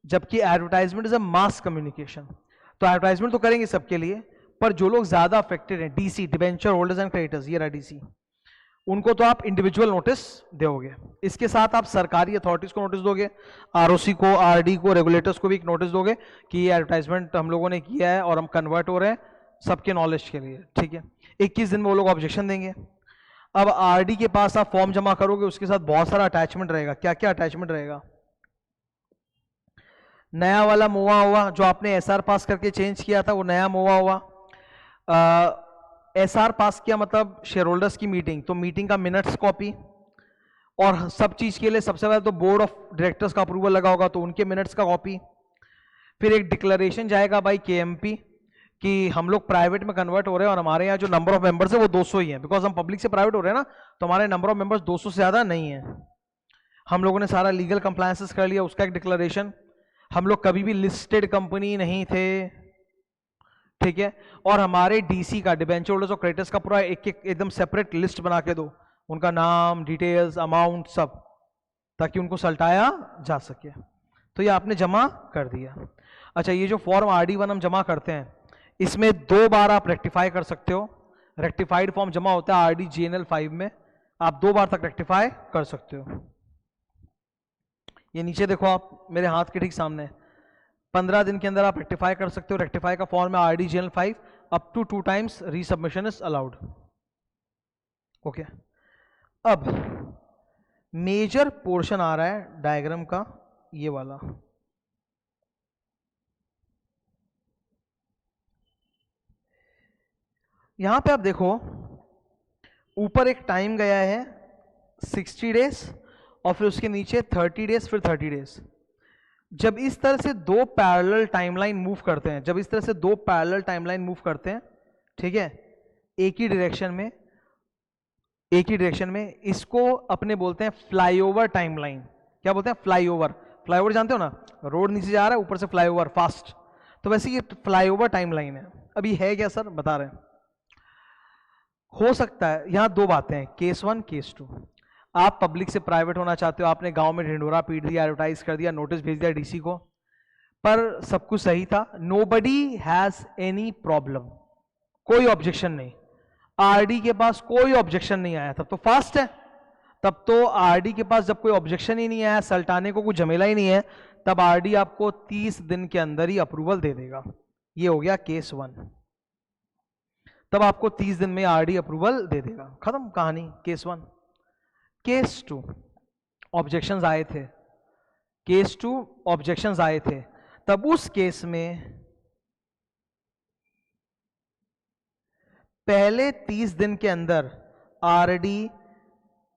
जबकि advertisement is a mass communication. तो एडवर्टाइजमेंट तो करेंगे सबके लिए, पर जो लोग ज्यादा अफेक्टेड हैं, DC, debenture holders and creditors, ये रहा DC, उनको तो आप इंडिविजुअल नोटिस दोगे। इसके साथ आप सरकारी अथॉरिटीज को नोटिस दोगे, ROC को, RD को, रेगुलेटर्स को भी एक नोटिस दोगे कि ये एडवर्टाइजमेंट हम लोगों ने किया है और हम कन्वर्ट हो रहे हैं, सबके नॉलेज के लिए, ठीक है। 21 दिन में वो लोग ऑब्जेक्शन देंगे। अब RD के पास आप फॉर्म जमा करोगे, उसके साथ बहुत सारा अटैचमेंट रहेगा। क्या क्या अटैचमेंट रहेगा? नया वाला मोआ हुआ, जो आपने SR पास करके चेंज किया था, वो नया मोआ हुआ। SR पास किया मतलब शेयर होल्डर्स की मीटिंग, तो मीटिंग का मिनट्स कॉपी, और सब चीज के लिए सबसे पहले तो बोर्ड ऑफ डायरेक्टर्स का अप्रूवल लगा होगा, तो उनके मिनट्स का कॉपी। फिर एक डिक्लेरेशन जाएगा बाई KMP कि हम लोग प्राइवेट में कन्वर्ट हो रहे हैं और हमारे यहाँ जो नंबर ऑफ मेंबर्स है वो 200 ही है, बिकॉज हम पब्लिक से प्राइवेट हो रहे हैं ना, तो हमारे नंबर ऑफ मेंबर्स 200 से ज्यादा नहीं है। हम लोगों ने सारा लीगल कंप्लायंसेस कर लिया, उसका एक डिक्लेरेशन। हम लोग कभी भी लिस्टेड कंपनी नहीं थे, ठीक है। और हमारे DC का, डिबेंचर होल्डर्स और क्रेडिटर्स का पूरा एकदम सेपरेट लिस्ट बना के दो, उनका नाम, डिटेल्स, अमाउंट, सब, ताकि उनको सल्टाया जा सके। तो ये आपने जमा कर दिया। अच्छा, ये जो फॉर्म RD1 हम जमा करते हैं, इसमें 2 बार आप रेक्टिफाई कर सकते हो। रेक्टिफाइड फॉर्म जमा होता है RDGNL 5 में, आप 2 बार तक रेक्टिफाई कर सकते हो। ये नीचे देखो आप मेरे हाथ के ठीक सामने, 15 दिन के अंदर आप रेक्टिफाई कर सकते हो। रेक्टिफाई का फॉर्म है RDGNL 5, up to 2 times resubmission is allowed. Okay, अब मेजर पोर्शन आ रहा है डायग्राम का, ये वाला। यहां पे आप देखो, ऊपर एक टाइम गया है 60 डेज, और फिर उसके नीचे 30 डेज, फिर 30 डेज। जब इस तरह से 2 पैरेलल टाइमलाइन मूव करते हैं, ठीक है, एक ही डायरेक्शन में, इसको अपने बोलते हैं फ्लाईओवर टाइमलाइन। क्या बोलते हैं? फ्लाईओवर जानते हो ना, रोड नीचे जा रहा है, ऊपर से फ्लाईओवर फास्ट, तो वैसे ये फ्लाईओवर टाइमलाइन है। अभी है क्या सर? बता रहे हैं। हो सकता है यहां 2 बातें हैं, केस 1, केस 2। आप पब्लिक से प्राइवेट होना चाहते हो, आपने गांव में ढिंडोरा पीट दिया, एडवर्टाइज कर दिया, नोटिस भेज दिया DC को, पर सब कुछ सही था, नोबडी हैज एनी प्रॉब्लम, कोई ऑब्जेक्शन नहीं, RD के पास कोई ऑब्जेक्शन नहीं आया, तब तो फास्ट है। तब तो RD के पास जब कोई ऑब्जेक्शन ही नहीं आया, सल्टाने को कोई झमेला ही नहीं है, तब आरडी आपको 30 दिन के अंदर ही अप्रूवल दे देगा। ये हो गया केस 1। तब आपको 30 दिन में आरडी अप्रूवल दे देगा, खत्म कहानी केस 1। केस 2 ऑब्जेक्शंस आए थे, केस 2 ऑब्जेक्शंस आए थे, तब उस केस में पहले 30 दिन के अंदर आरडी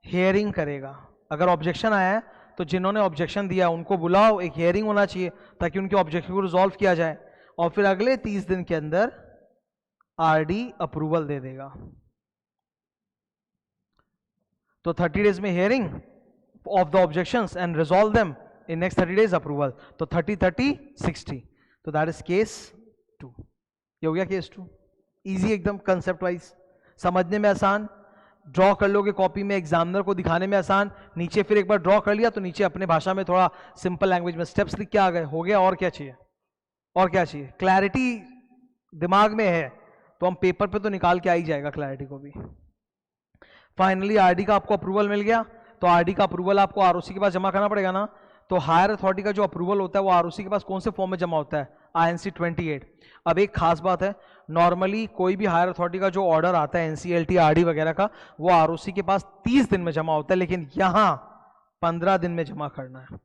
हियरिंग करेगा। अगर ऑब्जेक्शन आया है तो जिन्होंने ऑब्जेक्शन दिया उनको बुलाओ, एक हियरिंग होना चाहिए ताकि उनके ऑब्जेक्शन को रिजॉल्व किया जाए, और फिर अगले 30 दिन के अंदर आरडी अप्रूवल दे देगा। तो 30 डेज में hearing of the objections and resolve them in next 30 days approval. तो 30 30 60, तो दैट इज केस 2। ये हो गया केस 2, इजी एकदम, कंसेप्ट वाइज, समझने में आसान, ड्रॉ कर लोगे कॉपी में, एग्जामिनर को दिखाने में आसान। नीचे फिर एक बार ड्रॉ कर लिया तो नीचे अपने भाषा में थोड़ा सिंपल लैंग्वेज में स्टेप्स लिख के आ गए, हो गया। और क्या चाहिए, और क्या चाहिए? क्लैरिटी दिमाग में है तो हम पेपर पे तो निकाल के आ ही जाएगा क्लैरिटी को भी। फाइनली आरडी का आपको अप्रूवल मिल गया, तो आरडी का अप्रूवल आपको आरओसी के पास जमा करना पड़ेगा ना। तो हायर अथॉरिटी का जो अप्रूवल होता है वो आरओसी के पास कौन से फॉर्म में जमा होता है? आईएनसी 28। अब एक खास बात है, नॉर्मली कोई भी हायर अथॉरिटी का जो ऑर्डर आता है एनसीएलटी आरडी वगैरह का, वो आरओसी के पास 30 दिन में जमा होता है, लेकिन यहां 15 दिन में जमा करना है।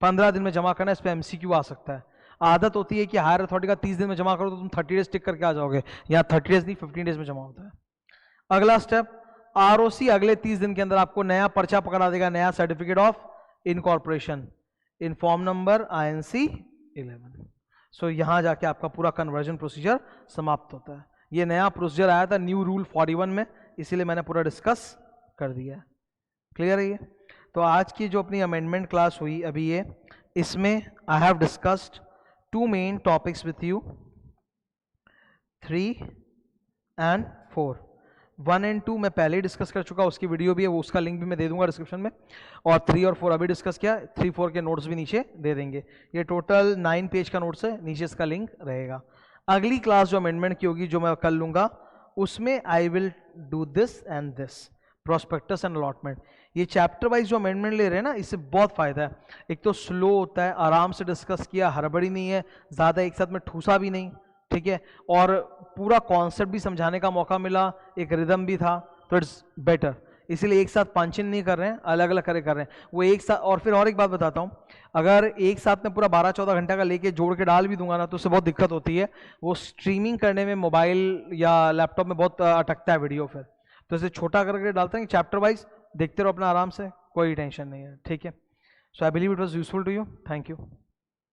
15 दिन में जमा करना है, इस पर एमसीक्यू आ सकता है। आदत होती है कि हायर अथॉरिटी का 30 दिन में जमा करो तो तुम 30 डेज टिक करके आ जाओगे, यहाँ 30 डेज नहीं 15 डेज में जमा होता है। अगला स्टेप, आरओसी अगले 30 दिन के अंदर आपको नया पर्चा पकड़ा देगा, नया certificate of incorporation in form number INC 11। सो यहां जाके आपका पूरा कन्वर्जन प्रोसीजर समाप्त होता है। ये नया प्रोसीजर आया था न्यू रूल 41 में, इसीलिए मैंने पूरा डिस्कस कर दिया है। क्लियर है ये? तो आज की जो अपनी अमेंडमेंट क्लास हुई अभी ये, इसमें I have discussed 2 main topics with you, 3 and 4। 1 and 2 मैं पहले ही डिस्कस कर चुका, उसकी वीडियो भी है, वो उसका लिंक भी मैं दे दूंगा डिस्क्रिप्शन में। और 3 और 4 अभी डिस्कस किया, 3 4 के नोट्स भी नीचे दे देंगे। ये टोटल 9 पेज का नोट्स है, नीचे इसका लिंक रहेगा। अगली क्लास जो अमेंडमेंट की होगी, जो मैं कर लूंगा, उसमें I will do this and this, prospectus and allotment. ये चैप्टर वाइज जो अमेंडमेंट ले रहे हैं ना, इससे बहुत फायदा है। एक तो स्लो होता है, आराम से डिस्कस किया, हड़बड़ी नहीं है, ज्यादा एक साथ में ठूसा भी नहीं, ठीक है, और पूरा कॉन्सेप्ट भी समझाने का मौका मिला, एक रिदम भी था, तो इट्स बेटर। इसीलिए एक साथ पंचिंग नहीं कर रहे हैं, अलग अलग कर रहे हैं वो एक साथ। और फिर और एक बात बताता हूँ, अगर एक साथ में पूरा 12-14 घंटा का लेके जोड़ के डाल भी दूंगा ना, तो उससे बहुत दिक्कत होती है। वो स्ट्रीमिंग करने में मोबाइल या लैपटॉप में बहुत अटकता है वीडियो, फिर तो इसे छोटा करके डालते हैं, चैप्टर वाइज देखते रहो अपना आराम से, कोई टेंशन नहीं है, ठीक है। So I believe it was useful to you, thank you.